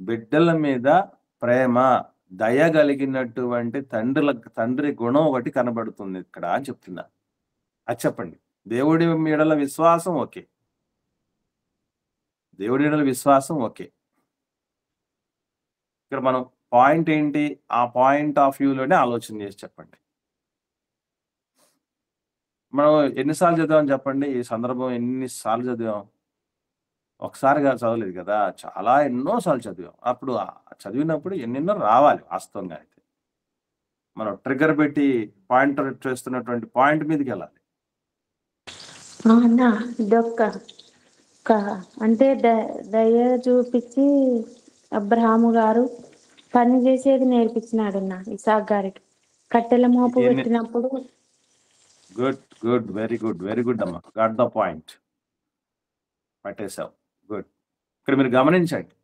Speaker 1: బిడ్డల మీద ప్రేమ, దయ కలిగినటువంటి తండ్రి గుణం ఒకటి కనబడుతుంది ఇక్కడ అని చెప్తున్నా. అది చెప్పండి. దేవుడి మీడల విశ్వాసం ఓకే, దేవుడి మీడల విశ్వాసం ఓకే. ఇక్కడ మనం పాయింట్ ఏంటి? ఆ పాయింట్ ఆఫ్ వ్యూలోనే ఆలోచన చేసి చెప్పండి. మనం ఎన్నిసార్లు చదివాం చెప్పండి? ఈ సందర్భం ఎన్నిసార్లు చదివాం? ఒకసారిగా చదవలేదు కదా, చాలా ఎన్నోసార్లు చదివాం. అప్పుడు చదివినప్పుడు ఎన్నెన్నో రావాలి. వాస్తవంగా అయితే మనం ట్రిగ్గర్ పెట్టి పాయింటర్ చేస్తున్నటువంటి పాయింట్ మీదకి వెళ్ళాలి.
Speaker 5: అన్న ఇదొక్క అంటే దయ చూపించి అబ్రహాము గారు పని చేసేది నేర్పించినాడు అన్న ఇసాక్ గారికి. కట్టెల మోపు పెట్టినప్పుడు
Speaker 1: గుడ్, వెరీ గుడ్ అమ్మా, గాట్ ద పాయింట్, పట్టేశావు. గుడ్. ఇక్కడ మీరు గమనించండి,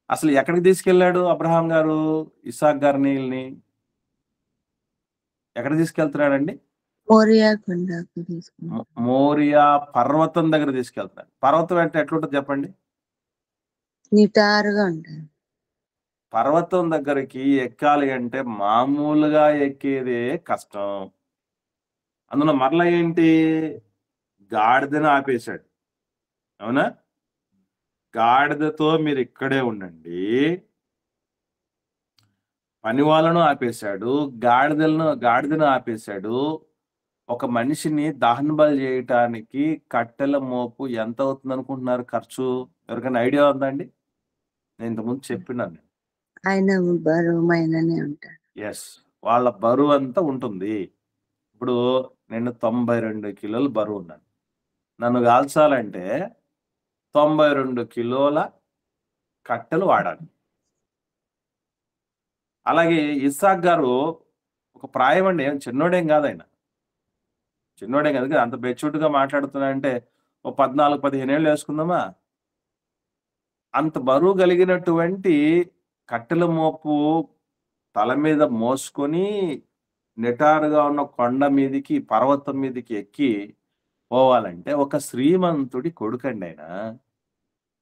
Speaker 1: అసలు ఎక్కడికి తీసుకెళ్ళాడు అబ్రహాం గారు ఇస్సాక్ గారిని, వీళ్ళని ఎక్కడ తీసుకెళ్తున్నాడండి?
Speaker 2: మోరియా కొండకు తీసుకున్నాడు.
Speaker 1: మోరియా పర్వతం దగ్గర తీసుకెళ్తున్నాడు. పర్వతం అంటే ఎట్లుంటుంది చెప్పండి?
Speaker 2: నిటారుగా ఉంటారు.
Speaker 1: పర్వతం దగ్గరికి ఎక్కాలి అంటే మామూలుగా ఎక్కేదే కష్టం. అందులో మరలా ఏంటి, గాడిదను ఆపేశాడు. అవునా? గాడిదతో మీరు ఇక్కడే ఉండండి, పని వాళ్ళను ఆపేశాడు, గాడిదను ఆపేశాడు. ఒక మనిషిని దహన బలి చేయటానికి కట్టెల మోపు ఎంత అవుతుంది అనుకుంటున్నారు ఖర్చు? ఎవరికైనా ఐడియా ఉందండి? నేను ఇంతకుముందు చెప్పినాను.
Speaker 2: ఆయన బరువుమైననే ఉంటాడు.
Speaker 1: ఎస్, వాళ్ళ బరువు అంతా ఉంటుంది. ఇప్పుడు నేను 92 కిలోలు బరువు ఉన్నాను. నన్ను కాల్చాలంటే 92 కిలోల కట్టెలు వాడాలి. అలాగే ఇస్సాక్ గారు ఒక ప్రాయం అండి, చిన్నోడేం కాదు ఆయన, చిన్నోడేం కాదు. అంత మెచ్యూర్డ్గా మాట్లాడుతున్నా అంటే ఓ 14-15 ఏళ్ళు వేసుకుందామా. అంత బరువు కలిగినటువంటి కట్టెల మోపు తల మీద మోసుకొని నిటారుగా ఉన్న కొండ మీదికి, పర్వతం మీదికి ఎక్కి పోవాలంటే ఒక శ్రీమంతుడి కొడుకండి ఆయన.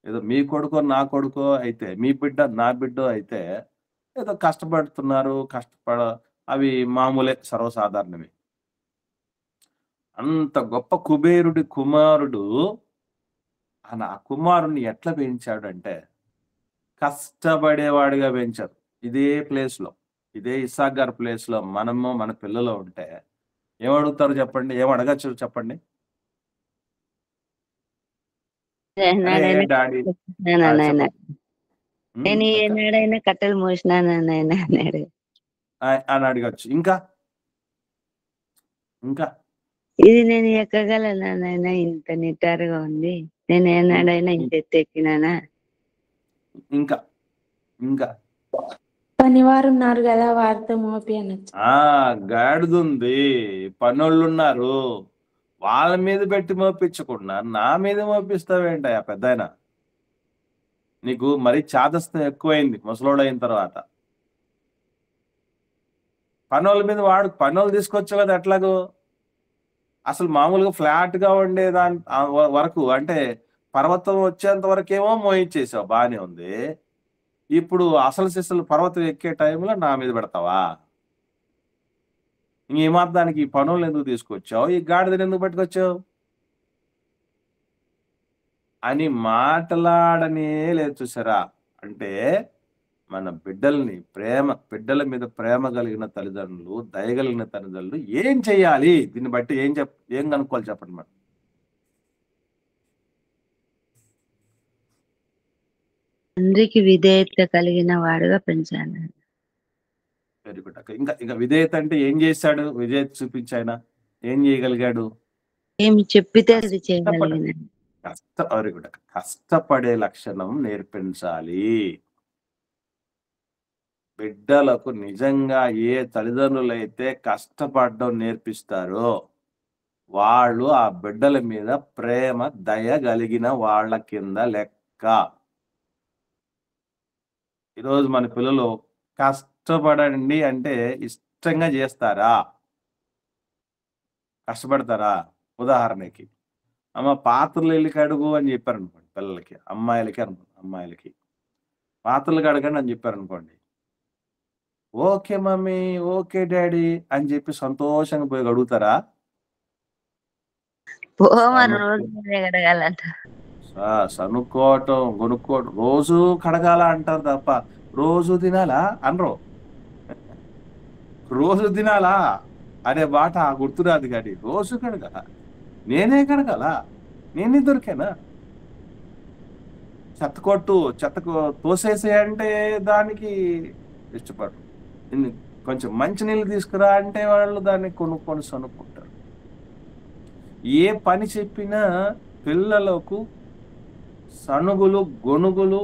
Speaker 1: ఏదో మీ కొడుకో నా కొడుకో అయితే, మీ బిడ్డ నా బిడ్డో అయితే ఏదో కష్టపడుతున్నారు, అవి మామూలే, సర్వసాధారణమే. అంత గొప్ప కుబేరుడి కుమారుడు ఆ కుమారుణ్ణి ఎట్లా పెంచాడు అంటే కష్టపడేవాడిగా పెంచారు. ఇదే ప్లేస్లో, ఇదే ఇస్సాక్ గారి ప్లేస్లో మనము మన పిల్లలు ఉంటే ఏమడుగుతారు చెప్పండి? ఏమడగచ్చు చెప్పండి? డాడీ
Speaker 2: నేను ఏనాడైనా కట్టెలు మోసినాను అన్నాడు
Speaker 1: అని అడగచ్చు. ఇంకా
Speaker 2: ఇది నేను ఎక్కగలనా నాయన, ఇంత నిటారుగా ఉంది, నేను ఏనాడైనా ఇంత ఎత్తు ఎక్కినానా?
Speaker 1: ఇంకా
Speaker 5: పనివారు ఉన్నారు కదా, వారితో మోపి అనొచ్చు.
Speaker 1: గాడిదుంది, పనోళ్ళు ఉన్నారు, వాళ్ళ మీద పెట్టి మోపించకుండా నా మీద మోపిస్తావేంట పెద్దాయన? నీకు మరీ చాదస్తం ఎక్కువైంది ముసలోడు అయిన తర్వాత. పనోళ్ళ మీద పనోళ్ళు తీసుకొచ్చు కదా ఎట్లాగో. అసలు మామూలుగా ఫ్లాట్ గా ఉండే దాని వరకు, అంటే పర్వతం వచ్చేంత వరకేమో మోయించేసావు, బాగానే ఉంది. ఇప్పుడు అసలు సిసలు పర్వతం ఎక్కే టైంలో నా మీద పెడతావా? ఇంకేమాత్రానికి ఈ పనులను ఎందుకు తీసుకొచ్చావు, ఈ గాడిదని ఎందుకు పట్టుకొచ్చావు అని మాట్లాడనే లేదు. చూసారా? అంటే మన బిడ్డల మీద ప్రేమ కలిగిన తల్లిదండ్రులు, దయగలిగిన తల్లిదండ్రులు ఏం చెయ్యాలి? దీన్ని బట్టి ఏం కనుక్కోవాలి చెప్పండి మనం?
Speaker 2: తండ్రికి విధేయత కలిగిన వాడుగా పెంచాలి.
Speaker 1: Very good. ఇంకా విధేయత అంటే ఏం చేశాడు? విధేయత చూపించాయన ఏం చేయగలిగాడు?
Speaker 2: ఏమి చెప్పితే అది చేయగలిగిన.
Speaker 1: Very good. కష్టపడే లక్షణం నేర్పించాలి. బిడ్డలకు నిజంగా ఏ తల్లిదండ్రులైతే కష్టపడడం నేర్పిస్తారో వాళ్ళు ఆ బిడ్డల మీద ప్రేమ, దయ కలిగిన వాళ్ళ కింద లెక్క. ఈరోజు మన పిల్లలు కష్టపడండి అంటే ఇష్టంగా చేస్తారా? కష్టపడతారా? ఉదాహరణకి అమ్మ పాత్రలు వెళ్ళి కడుగు అని చెప్పారు అనుకోండి పిల్లలకి, అమ్మాయిలకి పాత్రలు కడగండి అని చెప్పారు అనుకోండి, ఓకే మమ్మీ, ఓకే డాడీ అని చెప్పి సంతోషంగా పోయి అడుగుతారా? సనుక్కోవటం, కొనుక్కోవటం, రోజు కడగాల అంటారు తప్ప రోజు తినాలా అనరు. రోజు తినాలా అనే మాట గుర్తురాదు. కానీ రోజు కడగాల, నేనే కడగాల, నేనే దొరికానా? చెత్తకు తోసేసేయంటే దానికి ఇష్టపడరు. కొంచెం మంచినీళ్ళు తీసుకురా అంటే వాళ్ళు దాన్ని కొనుక్కొని సనుక్కుంటారు. ఏ పని చెప్పినా పిల్లలకు సనుగులు, గొనుగులు,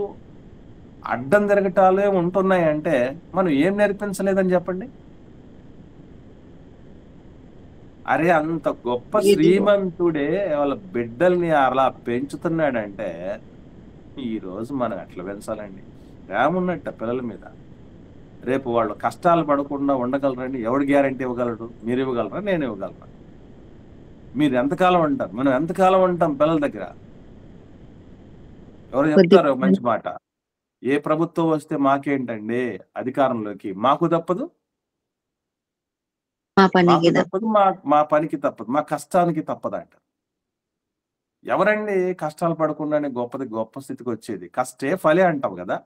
Speaker 1: అడ్డం తిరగటాలే ఉంటున్నాయంటే మనం ఏం నేర్పించలేదని చెప్పండి. అరే అంత గొప్ప
Speaker 4: ఇది
Speaker 1: శ్రీమంతుడే వాళ్ళ బిడ్డల్ని అలా పెంచుతున్నాడంటే ఈ రోజు మనం ఎట్లా పెంచాలండి? ప్రేమ ఉన్నట్ట పిల్లల మీద. రేపు వాళ్ళు కష్టాలు పడకుండా ఉండగలరండి? ఎవడు గ్యారంటీ ఇవ్వగలడు? మీరు ఇవ్వగలరా? నేను ఇవ్వగలరా? మీరు ఎంతకాలం ఉంటారు? మనం ఎంతకాలం ఉంటాం పిల్లల దగ్గర? ఎవరు
Speaker 2: కొద్ది
Speaker 1: చెప్తారు ఒక మంచి మాట? ఏ ప్రభుత్వం వస్తే మాకేంటండి అధికారంలోకి? మాకు తప్పదు,
Speaker 2: మా
Speaker 1: మాకు
Speaker 2: పనికి
Speaker 1: తప్పదు, మా పనికి తప్పదు, మా కష్టానికి తప్పదంట. ఎవరండి కష్టాలు పడకుండానే గొప్ప స్థితికి వచ్చేది? కష్టే ఫలే అంటాం కదా.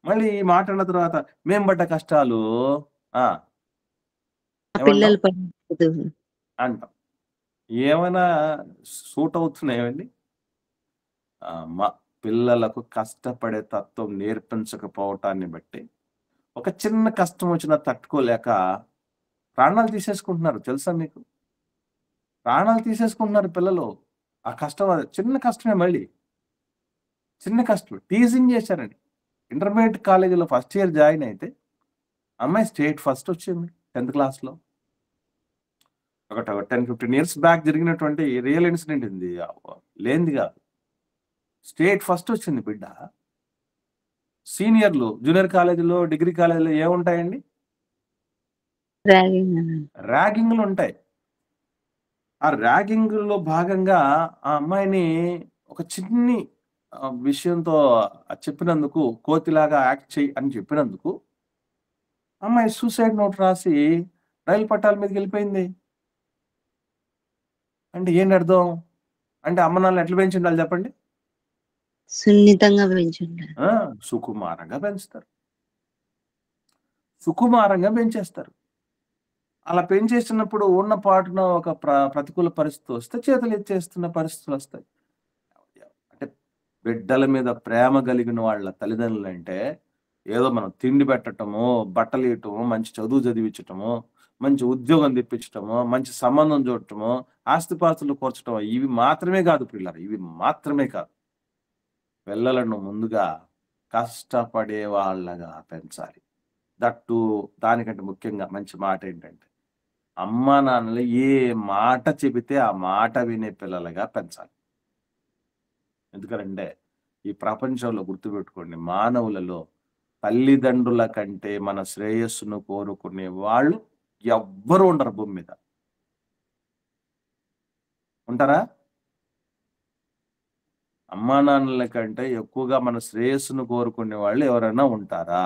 Speaker 1: మళ్ళీ ఈ మాట అన్న తర్వాత మేం పడ్డ కష్టాలు ఆ
Speaker 2: మా
Speaker 1: ఏమంటాం
Speaker 2: పిల్లలు పడదు.
Speaker 1: అంటాం. ఏమైనా సూట్ అవుతున్నాయండి? మా పిల్లలకు కష్టపడే తత్వం నేర్పించకపోవటాన్ని బట్టి ఒక చిన్న కష్టం వచ్చినా తట్టుకోలేక ప్రాణాలు తీసేసుకుంటున్నారు. తెలుసా మీకు? ప్రాణాలు తీసేసుకుంటున్నారు పిల్లలు. ఆ కష్టం చిన్న కష్టమే, మళ్ళీ చిన్న కష్టం టీజింగ్ చేశారండి. ఇంటర్మీడియట్ కాలేజీలో ఫస్ట్ ఇయర్ జాయిన్ అయితే అమ్మాయి స్టేట్ ఫస్ట్ వచ్చింది 10th క్లాస్లో. ఒక 10-15 ఇయర్స్ బ్యాక్ జరిగినటువంటి రియల్ ఇన్సిడెంట్ ఇది, లేనిది కాదు. స్టేట్ ఫస్ట్ వచ్చింది బిడ్డ. సీనియర్లు జూనియర్ కాలేజీలో, డిగ్రీ కాలేజీలో ఏముంటాయండి? ర్యాగింగ్లు ఉంటాయి. ఆ ర్యాగింగ్లో భాగంగా ఆ అమ్మాయిని ఒక చిన్ని విషయంతో చెప్పినందుకు, కోతిలాగా యాక్ట్ చేయి అని చెప్పినందుకు అమ్మాయి సూసైడ్ నోట్ రాసి రైలు పట్టాల మీదకి వెళ్ళిపోయింది. అంటే ఏంటి అర్థం? అంటే అమ్మ నాన్నలు ఎట్లా పెంచి ఉండాలి చెప్పండి?
Speaker 2: సున్నితంగా పెంచుంటారు.
Speaker 1: సుకుమారంగా పెంచుతారు, సుకుమారంగా పెంచేస్తారు. అలా పెంచేసినప్పుడు ఉన్న పాటున ఒక ప్రతికూల పరిస్థితి వస్తే చేతులు ఎత్తేస్తున్న పరిస్థితులు వస్తాయి. అంటే బిడ్డల మీద ప్రేమ కలిగిన వాళ్ళ తల్లిదండ్రులు అంటే ఏదో మనం తిండి పెట్టటము, బట్టలు ఇవ్వటము, మంచి చదువు చదివించటము, మంచి ఉద్యోగం తెప్పించటము, మంచి సంబంధం చూడటము, ఆస్తిపాస్తులు కూర్చటం, ఇవి మాత్రమే కాదు పిల్లలు, ఇవి మాత్రమే కాదు. పిల్లలను ముందుగా కష్టపడే వాళ్ళగా పెంచాలి. దట్టు దానికంటే ముఖ్యంగా మంచి మాట ఏంటంటే అమ్మా నాన్నలు ఏ మాట చెబితే ఆ మాట వినే పిల్లలుగా పెంచాలి. ఎందుకంటే ఈ ప్రపంచంలో గుర్తుపెట్టుకోండి, మానవులలో తల్లిదండ్రుల కంటే మన శ్రేయస్సును కోరుకునే వాళ్ళు ఎవ్వరు ఉండరు భూమి మీద. ఉంటారా? అమ్మా నాన్నల కంటే ఎక్కువగా మన శ్రేయస్సును కోరుకునే వాళ్ళు ఎవరైనా ఉంటారా?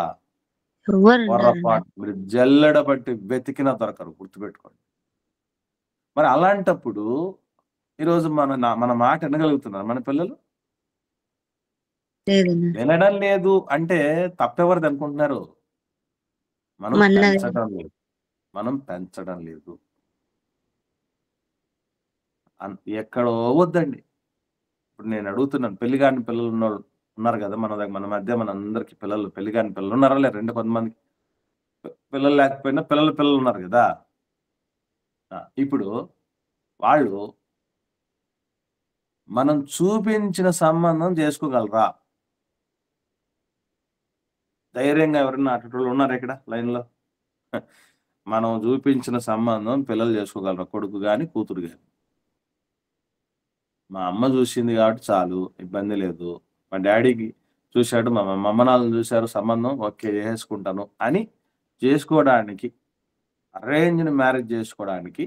Speaker 1: పొరపాటు, మీరు జల్లెడ బట్టి వెతికినా దొరకరు, గుర్తుపెట్టుకోండి. మరి అలాంటప్పుడు ఈరోజు మన మాట వినగలుగుతున్నారు మన పిల్లలు? వినడం లేదు అంటే తప్పెవరిది అనుకుంటున్నారు? మనం పెంచడం లేదు, మనం పెంచడం లేదు. ఎక్కడో వద్దండి. ఇప్పుడు నేను అడుగుతున్నాను, పెళ్లిగాని పిల్లలు ఉన్నారు కదా మన మధ్య, మన అందరికి పిల్లలు, పెళ్లిగాని పిల్లలు ఉన్నారా? లేదు, కొంతమందికి పిల్లలు లేకపోయినా పిల్లలు ఉన్నారు కదా. ఇప్పుడు వాళ్ళు మనం చూపించిన సంబంధం చేసుకోగలరా? ధైర్యంగా ఎవరైనా అటు ఉన్నారు ఇక్కడ లైన్లో? మనం చూపించిన సంబంధం పిల్లలు చేసుకోగలరా? కొడుకు కానీ కూతురు కానీ. మా అమ్మ చూసింది కాబట్టి చాలు, ఇబ్బంది లేదు. మా డాడీకి చూశాడు, మా అమ్మ నాన్నలు చూశారు, సంబంధం ఓకే చేసుకుంటాను అని చేసుకోవడానికి, అరేంజ్డ్ మ్యారేజ్ చేసుకోవడానికి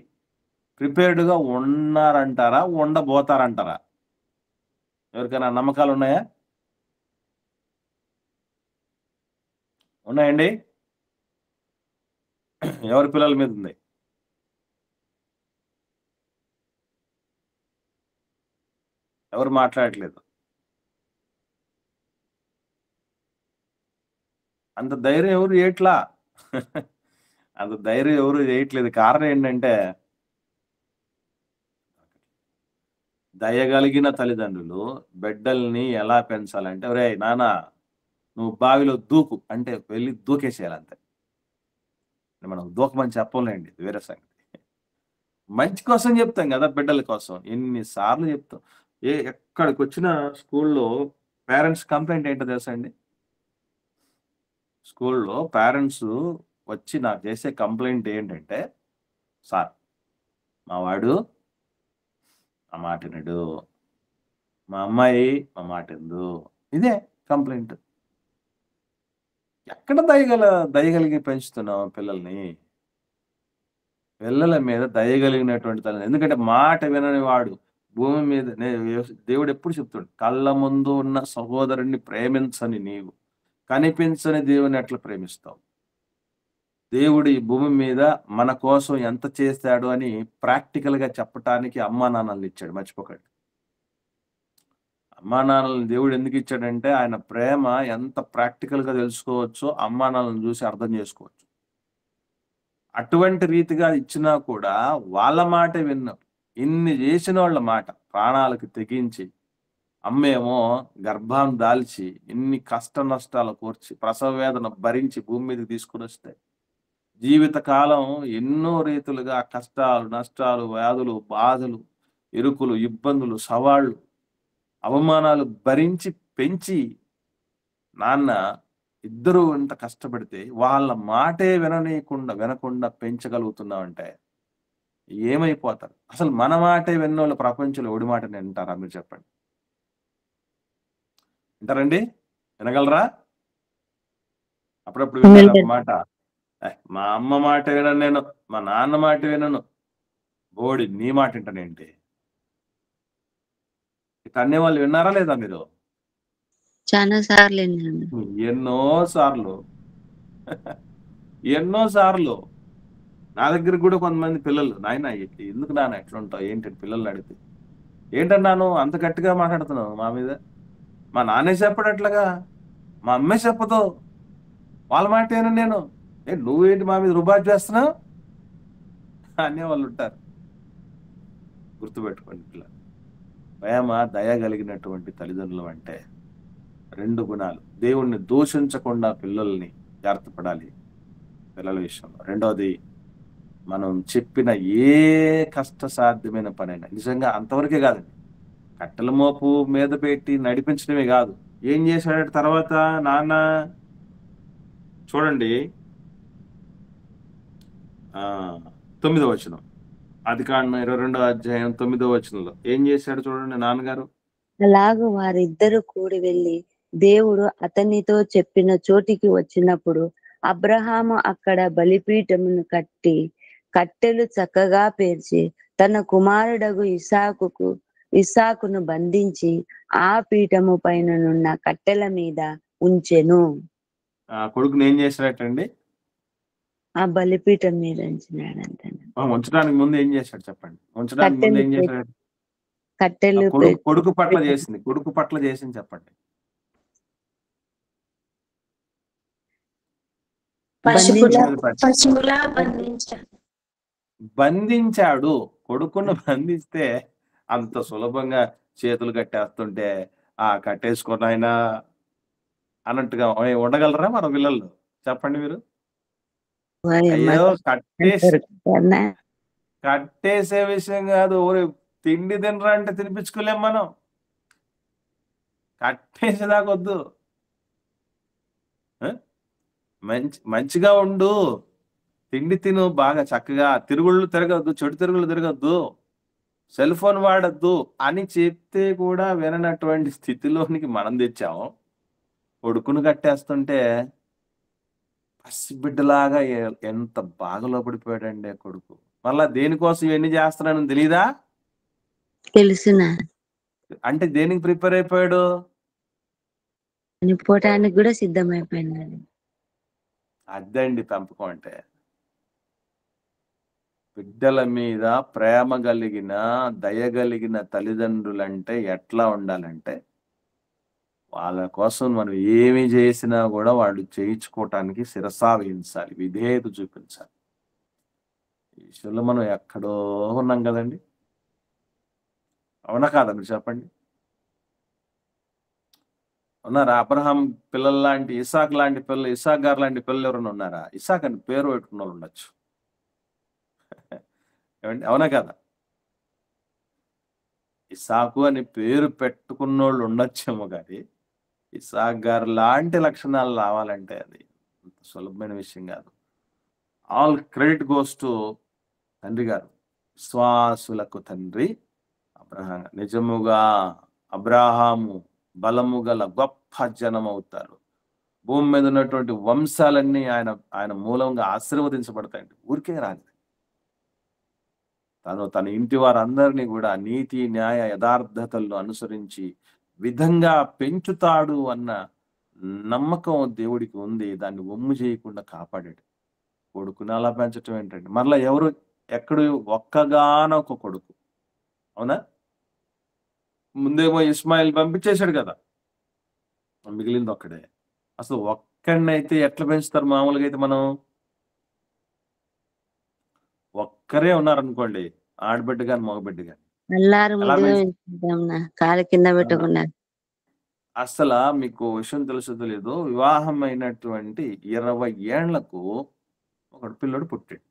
Speaker 1: ప్రిపేర్డ్గా ఉన్నారంటారా? ఉండబోతారంటారా? ఎవరికైనా నమ్మకాలు ఉన్నాయా? ఉన్నాయండి? ఎవరి పిల్లల మీద ఉంది? ఎవరు మాట్లాడట్లేదు. అంత ధైర్యం ఎవరు చేయట్లా. అంత ధైర్యం ఎవరు చేయట్లేదు. కారణం ఏంటంటే దయగలిగిన తల్లిదండ్రులు బిడ్డల్ని ఎలా పెంచాలంటే, ఒరే నాన్న నువ్వు బావిలో దూకు అంటే వెళ్ళి దూకేసేయాలంతే. మనం దూకమని చెప్పలేండి, వేరే సంగతి. మంచి కోసం చెప్తాం కదా, బిడ్డల కోసం ఎన్నిసార్లు చెప్తాం. ఎక్కడికి వచ్చిన స్కూల్లో పేరెంట్స్ కంప్లైంట్ ఏంటో తెలుసా అండి? స్కూల్లో పేరెంట్స్ వచ్చి నాకు చేసే కంప్లైంట్ ఏంటంటే, సార్ మా వాడు ఆ మాట వినడు, మా అమ్మాయి మా మాట వినదు. ఇదే కంప్లైంట్. ఎక్కడ దయగలిగి పెంచుతున్నాం పిల్లల్ని? పిల్లల మీద దయగలిగినటువంటి తల్లి. ఎందుకంటే మాట వినని వాడు భూమి మీద దేవుడు ఎప్పుడు చెప్తాడు, కళ్ళ ముందు ఉన్న సహోదరుణ్ణి ప్రేమించని నీవు కనిపించని దేవుని ఎట్లా ప్రేమిస్తావు? దేవుడు ఈ భూమి మీద మన కోసం ఎంత చేశాడు అని ప్రాక్టికల్ గా చెప్పటానికి అమ్మా నాన్నల్ని ఇచ్చాడు, మర్చిపోకండి. అమ్మా నాన్నల్ని దేవుడు ఎందుకు ఇచ్చాడంటే ఆయన ప్రేమ ఎంత ప్రాక్టికల్ గా తెలుసుకోవచ్చో అమ్మా నాన్నలను చూసి అర్థం చేసుకోవచ్చు. అటువంటి రీతిగా ఇచ్చినా కూడా వాళ్ళ మాట విన్నాం. ఇన్ని చేసిన వాళ్ళ మాట ప్రాణాలకు తెగించి, అమ్మేమో గర్భం దాల్చి ఇన్ని కష్ట నష్టాలు కోర్చి ప్రసవ వేదన భరించి భూమి మీదకి తీసుకుని వస్తే జీవితకాలం ఎన్నో రీతులుగా కష్టాలు, నష్టాలు, వ్యాధులు, బాధలు, ఇరుకులు, ఇబ్బందులు, సవాళ్ళు, అవమానాలు భరించి పెంచి నాన్న ఇద్దరు ఇంత కష్టపడితే వాళ్ళ మాటే వినకుండా పెంచగలుగుతున్నామంటే ఏమైపోతారు? అసలు మన మాటే విన్నోళ్ళు ప్రపంచంలో ఎవడి మాట వింటారా మీరు చెప్పండి? వింటారండి? వినగలరా? అప్పుడప్పుడు వింటారు ఒక మాట, మా అమ్మ మాట వినను నేను, మా నాన్న మాట వినను, బోడి నీ మాట వింటానేంటి? ఇక అనేవాళ్ళు విన్నారా లేదా మీరు?
Speaker 2: చాలా సార్లు
Speaker 1: ఎన్నో సార్లు నా దగ్గర కూడా కొంతమంది పిల్లలు, నాయన ఎందుకు నాన్న ఎట్లా ఉంటావు ఏంటి పిల్లల్ని అడిగితే, ఏంటన్నాను అంత గట్టిగా మాట్లాడుతున్నావు మా మీద? మా నాన్నే చెప్పడట్లుగా, మా అమ్మే చెప్పదు, వాళ్ళ మాట ఏనా నేను, నువ్వేంటి మా మీద రుబాబు చేస్తున్నావు అనేవాళ్ళు ఉంటారు. గుర్తుపెట్టుకోండి పిల్లలు, ప్రేమ దయ కలిగినటువంటి తల్లిదండ్రులు అంటే 2 గుణాలు. దేవుణ్ణి దూషించకుండా పిల్లల్ని జాగ్రత్త పడాలి పిల్లల విషయంలో. రెండవది, మనం చెప్పిన ఏ కష్టసాధ్యమైన పనైనా నిజంగా అంతవరకే కాదండి, కట్టెల మోపు మీద పెట్టి నడిపించడమే కాదు, ఏం చేశాడు తర్వాత నాన్న చూడండి 9వ వచనం, ఆదికాండం 22వ అధ్యాయం 9వ వచనంలో ఏం చేశాడు చూడండి నాన్నగారు.
Speaker 2: అలాగూ వారిద్దరు కూడి వెళ్ళి దేవుడు అతనితో చెప్పిన చోటికి వచ్చినప్పుడు అబ్రహాము అక్కడ బలిపీఠమును కట్టి కట్టెలు చక్కగా పేర్చి తన కుమారుడగు ఇస్సాకును బంధించి ఆ పీఠము పైననున్న కట్టెల మీద ఉంచెను.
Speaker 1: కొడుకుని ఏం చేశాడటండి?
Speaker 2: ఆ బలిపీఠం మీద ఉంచినాడంట.
Speaker 1: ఉంచడానికి ముందు ఏం చేశాడు చెప్పండి? ఉంచడానికి ముందు ఏం చేశాడు?
Speaker 2: కట్టెలు
Speaker 1: కొడుకు పట్ల చేసింది చెప్పండి. బంధించాడు. కొడుకును బంధిస్తే అంత సులభంగా చేతులు కట్టేస్తుంటే కట్టేసుకుని ఆయన అన్నట్టుగా ఉండగలరా మన పిల్లలు? చెప్పండి మీరు. అయ్యో కట్టేసే విషయం కాదు, తిండి తినరా అంటే తినిపించుకోలేం మనం, కట్టేసేదాకొద్దు. మంచిగా ఉండు, తిండి తిను, బాగా చక్కగా తిరుగుళ్ళు తిరగద్దు, చెడు తిరుగుళ్ళు తిరగద్దు, సెల్ ఫోన్ వాడద్దు అని చెప్తే కూడా విననటువంటి స్థితిలోనికి మనం తెచ్చాము. కొడుకును కట్టేస్తుంటే పసిబిడ్డలాగా ఎంత బాగా లోపడిపోయాడండి కొడుకు. మళ్ళా దేనికోసం ఇవన్నీ చేస్తున్నానని తెలీదా?
Speaker 2: తెలుసునా?
Speaker 1: అంటే దేనికి ప్రిపేర్ అయిపోయాడు?
Speaker 2: చనిపోవటానికి కూడా సిద్ధమైపోయినాడు.
Speaker 1: అదండి పెంపకం అంటే. బిడ్డల మీద ప్రేమ కలిగిన దయగలిగిన తల్లిదండ్రులంటే ఎట్లా ఉండాలంటే, వాళ్ళ కోసం మనం ఏమి చేసినా కూడా వాళ్ళు చేయించుకోవటానికి శిరసా వహించాలి, విధేయత చూపించాలి. ఈ విషయంలో మనం ఎక్కడో ఉన్నాం కదండి, అవునా కాదా మీరు చెప్పండి? ఉన్నారా? అబ్రహాం పిల్లల లాంటి, ఇసాక్ లాంటి పిల్లలు, ఇసాక్ గారు లాంటి పిల్లలు ఎవరైనా ఉన్నారా? ఇసాక్ అని పేరు పెట్టుకున్న వాళ్ళు ఉండొచ్చు, ఏమండి? అవునా కదా? ఇసాకు అని పేరు పెట్టుకున్నోళ్ళు ఉండొచ్చేమో, కానీ ఇసాక్ గారు లాంటి లక్షణాలు రావాలంటే అది అంత సులభమైన విషయం కాదు. ఆల్ క్రెడిట్ గోస్ టు తండ్రి గారు. విశ్వాసులకు తండ్రి అబ్రహాం. నిజముగా అబ్రాహాము బలము గల గొప్ప జనం అవుతారు. భూమి మీద ఉన్నటువంటి వంశాలన్నీ ఆయన మూలంగా ఆశీర్వదించబడతాయండి. ఊరికే రాదు. తన ఇంటి వారందరినీ కూడా నీతి న్యాయ యథార్థతలను అనుసరించి విధంగా పెంచుతాడు అన్న నమ్మకం దేవుడికి ఉంది. దాన్ని ఒమ్ము చేయకుండా కాపాడాడు. కొడుకుని అలా పెంచటం ఏంటంటే మరలా ఎక్కడ ఒక్కగానొక కొడుకు, అవునా? ముందేమో ఇస్మాయిల్ పంపించేశాడు కదా, మిగిలింది ఒక్కడే. అసలు ఒక్కడినైతే ఎట్లా పెంచుతారు మామూలుగా? అయితే మనం ఒక్కరే ఉన్నారనుకోండి, ఆడబిడ్డ గాని మగబిడ్డ గాని
Speaker 2: అల్లారు
Speaker 1: ఎలా
Speaker 2: ముద్దుగా
Speaker 1: పెంచుతారు?
Speaker 2: పెంచుకుంటాం కాలు కింద పెట్టకుండా.
Speaker 1: అసలు మీకు విషయం తెలుసో తెలీదు, వివాహం అయినటువంటి 20 ఏళ్లకు ఒకడు పిల్లడు పుట్టాడు.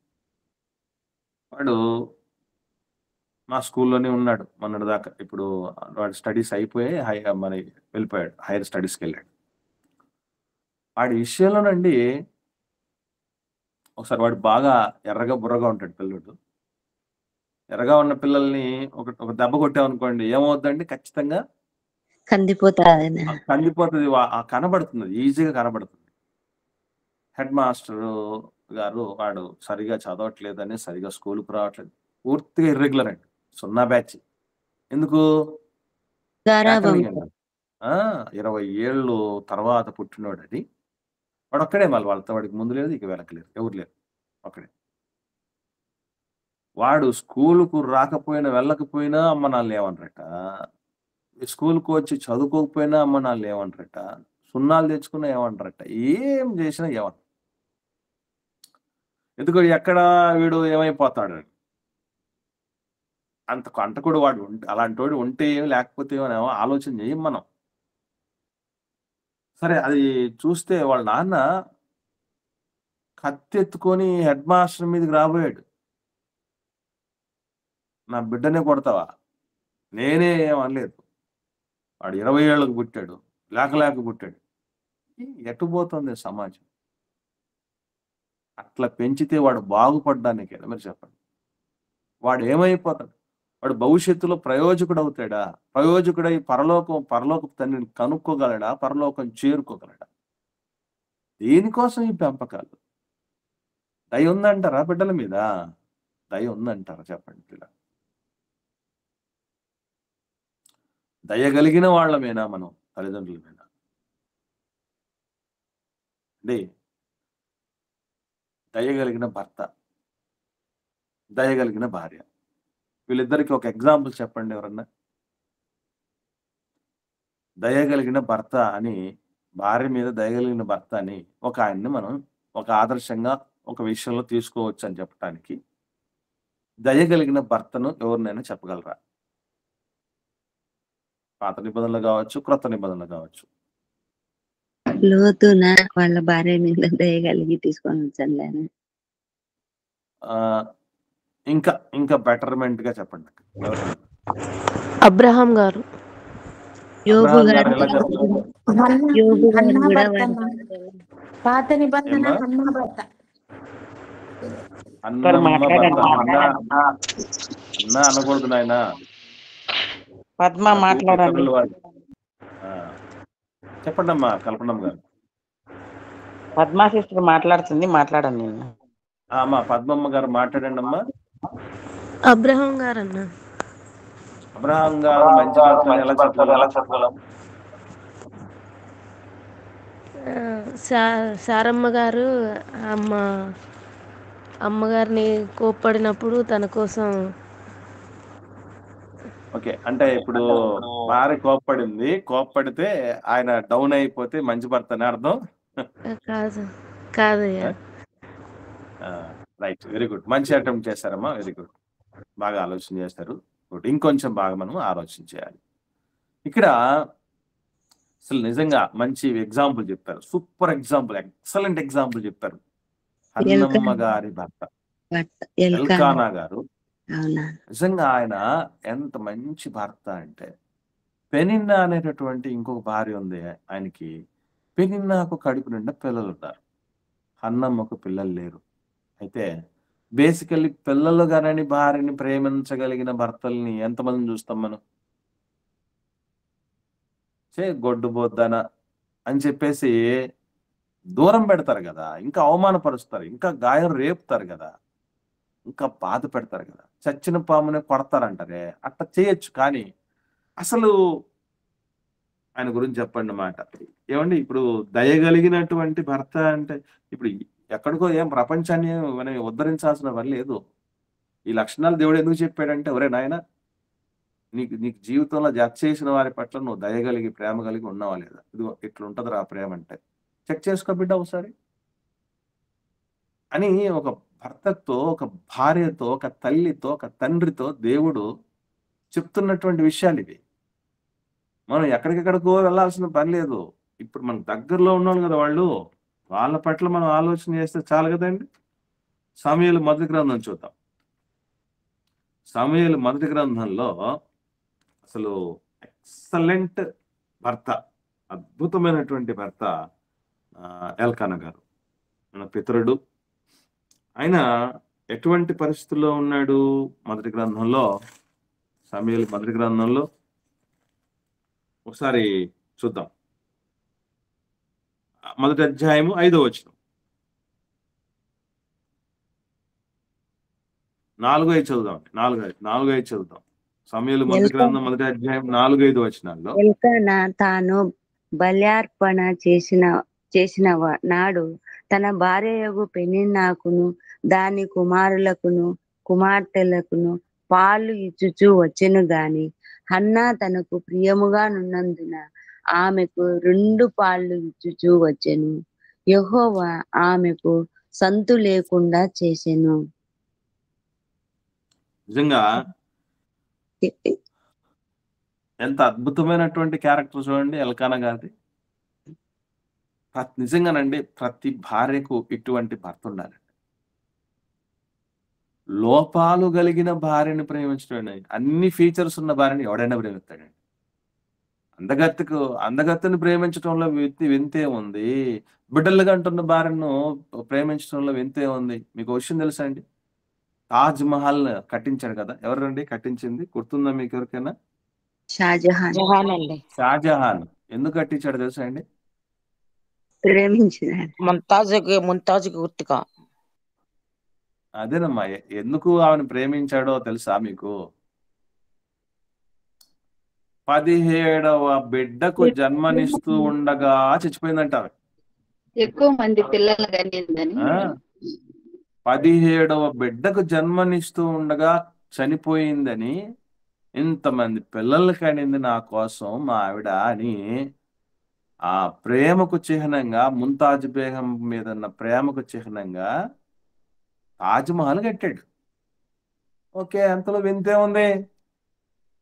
Speaker 1: వాడు మా స్కూల్లోనే ఉన్నాడు మొన్నటి దాకా. ఇప్పుడు వాడు స్టడీస్ అయిపోయి మరి వెళ్ళిపోయాడు, హైయర్ స్టడీస్కి వెళ్ళాడు. వాడి విషయంలోనండి ఒకసారి వాడు బాగా ఎర్రగా బుర్రగా ఉంటాడు పిల్లడు. ఎర్రగా ఉన్న పిల్లల్ని ఒక దెబ్బ కొట్టామనుకోండి ఏమవుద్దండి? ఖచ్చితంగా
Speaker 2: కందిపోతుంది.
Speaker 1: కందిపోతుంది. కనబడుతుంది, ఈజీగా కనబడుతుంది. హెడ్ మాస్టర్ గారు వాడు సరిగా చదవట్లేదని, సరిగా స్కూల్కి రావట్లేదు, పూర్తిగా ఇర్రెగ్యులర్ అండి, 0 బ్యాచ్. ఎందుకు?
Speaker 2: గారాబం.
Speaker 1: 20 ఏళ్ళు తర్వాత పుట్టినోడు అది. వాడు ఒక్కడే, మళ్ళీ వాడికి ముందు లేదు, ఇక వెనకలేదు, ఎవరు లేరు, ఒక్కడే. వాడు స్కూలుకు రాకపోయినా వెళ్ళకపోయినా అమ్మ నాన్న ఏమనరట, స్కూల్కి వచ్చి చదువుకోకపోయినా అమ్మ నాన్న ఏమనరట, సున్నాలు తెచ్చుకున్నా ఏమంటారట, ఏం చేసినా ఏమన్నా. ఎందుకు? ఎక్కడ వీడు ఏమైపోతాడు అంటకుడు వాడు అలాంటి వాడు ఉంటే ఏమి లేకపోతే ఏమో ఆలోచన చేయం మనం. సరే, అది చూస్తే వాళ్ళ నాన్న కత్తి ఎత్తుకొని హెడ్ మాస్టర్ మీదకి రాబోయాడు. నా బిడ్డనే కొడతావా? నేనే ఏమనలేదు. వాడు 20 ఏళ్ళకు పుట్టాడు, లేక పుట్టాడు. ఎటు పోతుంది సమాజం? అట్లా పెంచితే వాడు బాగుపడ్డానికే మీరు చెప్పండి. వాడు ఏమైపోతాడు? వాడు భవిష్యత్తులో ప్రయోజకుడు అవుతాడా? ప్రయోజకుడై పరలోకపు తండ్రిని కనుక్కోగలడా? పరలోకం చేరుకోగలడా? దేనికోసం ఈ పెంపకాలు? దయ ఉందంటారా బిడ్డల మీద? దయ ఉందంటారా చెప్పండి? పిల్ల దయగలిగిన వాళ్ళమేనా మనం తల్లిదండ్రులమేనా అండి? దయగలిగిన భర్త, దయగలిగిన భార్య, వీళ్ళిద్దరికి ఒక ఎగ్జాంపుల్ చెప్పండి ఎవరన్నా. దయగలిగిన భర్త అని, భార్య మీద దయగలిగిన భర్త అని ఒక ఆయన్ని మనం ఒక ఆదర్శంగా ఒక విషయంలో తీసుకోవచ్చు అని చెప్పడానికి దయగలిగిన భర్తను ఎవరినైనా చెప్పగలరా? పాత నిబంధనలు కావచ్చు, క్రొత్త నిబంధనలు కావచ్చు.
Speaker 2: లోతున వాళ్ళ భార్య మీద దయగలిగి తీసుకొని వచ్చాను.
Speaker 1: ఇంకా బెటర్మెంట్ గా చెప్పండి.
Speaker 5: అబ్రహాం గారు.
Speaker 2: యోబు గారు.
Speaker 1: ఎలా చెప్తారు?
Speaker 2: యోబు గారు
Speaker 6: అన్నా
Speaker 2: కూడా
Speaker 6: భర్త అన్న. పాత నిబంధన అన్నా భర్త.
Speaker 1: అన్న అనకూడదు నాయన.
Speaker 3: పద్మ మాట్లాడండి.
Speaker 1: చెప్పండి అమ్మా కల్పనమ్మ గారు.
Speaker 3: పద్మా సిస్టర్ మాట్లాడుతుంది, మాట్లాడండి.
Speaker 1: అమ్మా పద్మమ్మ గారు మాట్లాడండి అమ్మా.
Speaker 5: అబ్రహాం గారు అన్న.
Speaker 1: అబ్రహాం గారు మంచి భర్త ఎలా చెప్పగలం?
Speaker 5: సారమ్మ గారు అమ్మగారిని కోప్పడినప్పుడు తన కోసం.
Speaker 1: ఓకే, అంటే ఇప్పుడు భార్య కోప్పడితే ఆయన డౌన్ అయిపోతే మంచి భర్త అని అర్థం
Speaker 5: కాదయ్యా.
Speaker 1: రైట్, వెరీ గుడ్, మంచి అటెంప్ట్ చేశారమ్మా, వెరీ గుడ్, బాగా ఆలోచన చేస్తారు. గుడ్, ఇంకొంచెం బాగా మనం ఆలోచన చేయాలి. ఇక్కడ అసలు నిజంగా మంచి ఎగ్జాంపుల్ చెప్పారు, సూపర్ ఎగ్జాంపుల్, ఎక్సలెంట్ ఎగ్జాంపుల్ చెప్పారు. హన్నమ్మ గారి భర్త ఎల్కానా గారు. నిజంగా ఆయన ఎంత మంచి భర్త అంటే, పెనిన్నా అనేటటువంటి ఇంకొక భార్య ఉంది ఆయనకి. పెనిన్నాకు కడుపు నిండా పిల్లలు ఉన్నారు, హన్నమ్మకు పిల్లలు లేరు. అయితే బేసికల్లీ పిల్లలు గానని భార్యని ప్రేమించగలిగిన భర్తల్ని ఎంతమందిని చూస్తాం మనం? గొడ్డుబోద్దన అని చెప్పేసి దూరం పెడతారు కదా, ఇంకా అవమానపరుస్తారు, ఇంకా గాయం రేపుతారు కదా, ఇంకా బాధ పెడతారు కదా, చచ్చిన పామునే కొడతారంటారే, అట్లా చేయొచ్చు. కానీ అసలు ఆయన గురించి చెప్పండి మాట. ఏమండి ఇప్పుడు దయగలిగినటువంటి భర్త అంటే ఇప్పుడు ఎక్కడికో ఏం ప్రపంచాన్ని మనం ఉద్ధరించాల్సిన పని లేదు. ఈ లక్షణాలు దేవుడు ఎందుకు చెప్పాడంటే, ఒరే నాయన నీకు నీకు జీవితంలో జత చేసిన వారి పట్ల నువ్వు దయగలిగి ప్రేమ కలిగి ఉన్నావా లేదా, ఇదిగో ఇట్లుంటది ఆ ప్రేమ అంటే, చెక్ చేసుకో బిడ్డ ఒకసారి అని ఒక భర్తతో, ఒక భార్యతో, ఒక తల్లితో, ఒక తండ్రితో దేవుడు చెప్తున్నటువంటి విషయాలు ఇవి. మనం ఎక్కడికెక్కడికో వెళ్ళాల్సిన పని లేదు. ఇప్పుడు మన దగ్గరలో ఉన్నాం కదా వాళ్ళు, వాళ్ళ పట్ల మనం ఆలోచన చేస్తే చాలు కదండి. సమూయేలు మొదటి గ్రంథం చూద్దాం. సమూయేలు మొదటి గ్రంథంలో అసలు ఎక్సలెంట్ భర్త, అద్భుతమైనటువంటి భర్త ఎల్కానా గారు, మన పితరుడు. ఆయన ఎటువంటి పరిస్థితుల్లో ఉన్నాడు? మొదటి గ్రంథంలో, సమూయేలు మొదటి గ్రంథంలో ఒకసారి చూద్దాం. మొదటి అధ్యాయము 5వ వచనం, 4-5 చదువుదాం. 4-5 చదువుదాం. సమూయేలు మొదటి గ్రంథం మొదటి అధ్యాయం 4-5 వచనాల్లో,
Speaker 2: ఎల్కానా తాను బల్యార్పణ చేసిన నాడు తన భార్యయగు పెనిన్నాకును దాని కుమారులకును కుమార్తెలకును పాలు ఇచ్చుచూ వచ్చెను గాని హన్నా తనకు ప్రియముగా నున్నందున ఆమెకు 2 పాళ్ళు ఇచ్చుచూ వచ్చెను. యెహోవా ఆమెకు సంతు లేకుండా చేసెను.
Speaker 1: నిజంగా ఎంత అద్భుతమైనటువంటి క్యారెక్టర్ చూడండి ఎల్కానా గారిది. నిజంగానండి ప్రతి భార్యకు ఇటువంటి భర్త ఉండాలి. లోపాలు కలిగిన భార్యని ప్రేమించడం, అన్ని ఫీచర్స్ ఉన్న భార్యని ఎవడైనా ప్రేమిస్తాడండి. అందగత్తెని ప్రేమించడంలో వింతే ఉంది, బిడ్డలుగా అంటున్న భార్యను ప్రేమించడంలో వింతే ఉంది. మీకు విషయం తెలుసా అండి? తాజ్ మహల్ కట్టించాడు కదా, ఎవరండి కట్టించింది? గుర్తుందా మీకు ఎవరికైనా?
Speaker 2: షాజహాన్
Speaker 1: షాజహాన్ ఎందుకు కట్టించాడు తెలుసా అండి?
Speaker 2: ప్రేమించినాడు.
Speaker 3: ముంతాజుకి గుర్తుగా.
Speaker 1: అదేనమ్మా, ఎందుకు ఆమెను ప్రేమించాడో తెలుసా మీకు? 17వ బిడ్డకు జన్మనిస్తూ ఉండగా చచ్చిపోయిందంట.
Speaker 4: ఎక్కువ మంది పిల్లలు కనిందని
Speaker 1: 17వ బిడ్డకు జన్మనిస్తూ ఉండగా చనిపోయిందని, ఇంతమంది పిల్లలు కనింది నా కోసం మా ఆవిడ అని ఆ ప్రేమకు చిహ్నంగా, ముంతాజ్ బేగం మీద ఉన్న ప్రేమకు చిహ్నంగా తాజ్మహల్ కట్టాడు. ఓకే, అంతలో వింతే ఉంది.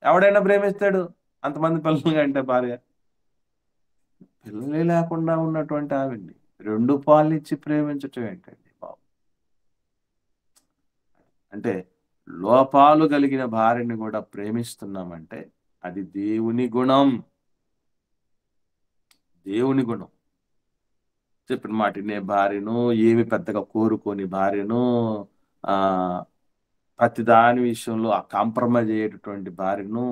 Speaker 1: ఎవడైనా ప్రేమిస్తాడు అంతమంది పిల్లలు కంటే భార్య. పిల్లలే లేకుండా ఉన్నటువంటి ఆవిడ్ని 2 పాలు ఇచ్చి ప్రేమించటం ఏంటండి బాబు? అంటే లోపాలు కలిగిన భార్యని కూడా ప్రేమిస్తున్నామంటే అది దేవుని గుణం. దేవుని గుణం. చెప్పిన మాట వినే భార్యను, ఏమి పెద్దగా కోరుకోని భార్యను, ప్రతి దాని విషయంలో కాంప్రమైజ్ అయ్యేటటువంటి భార్యను,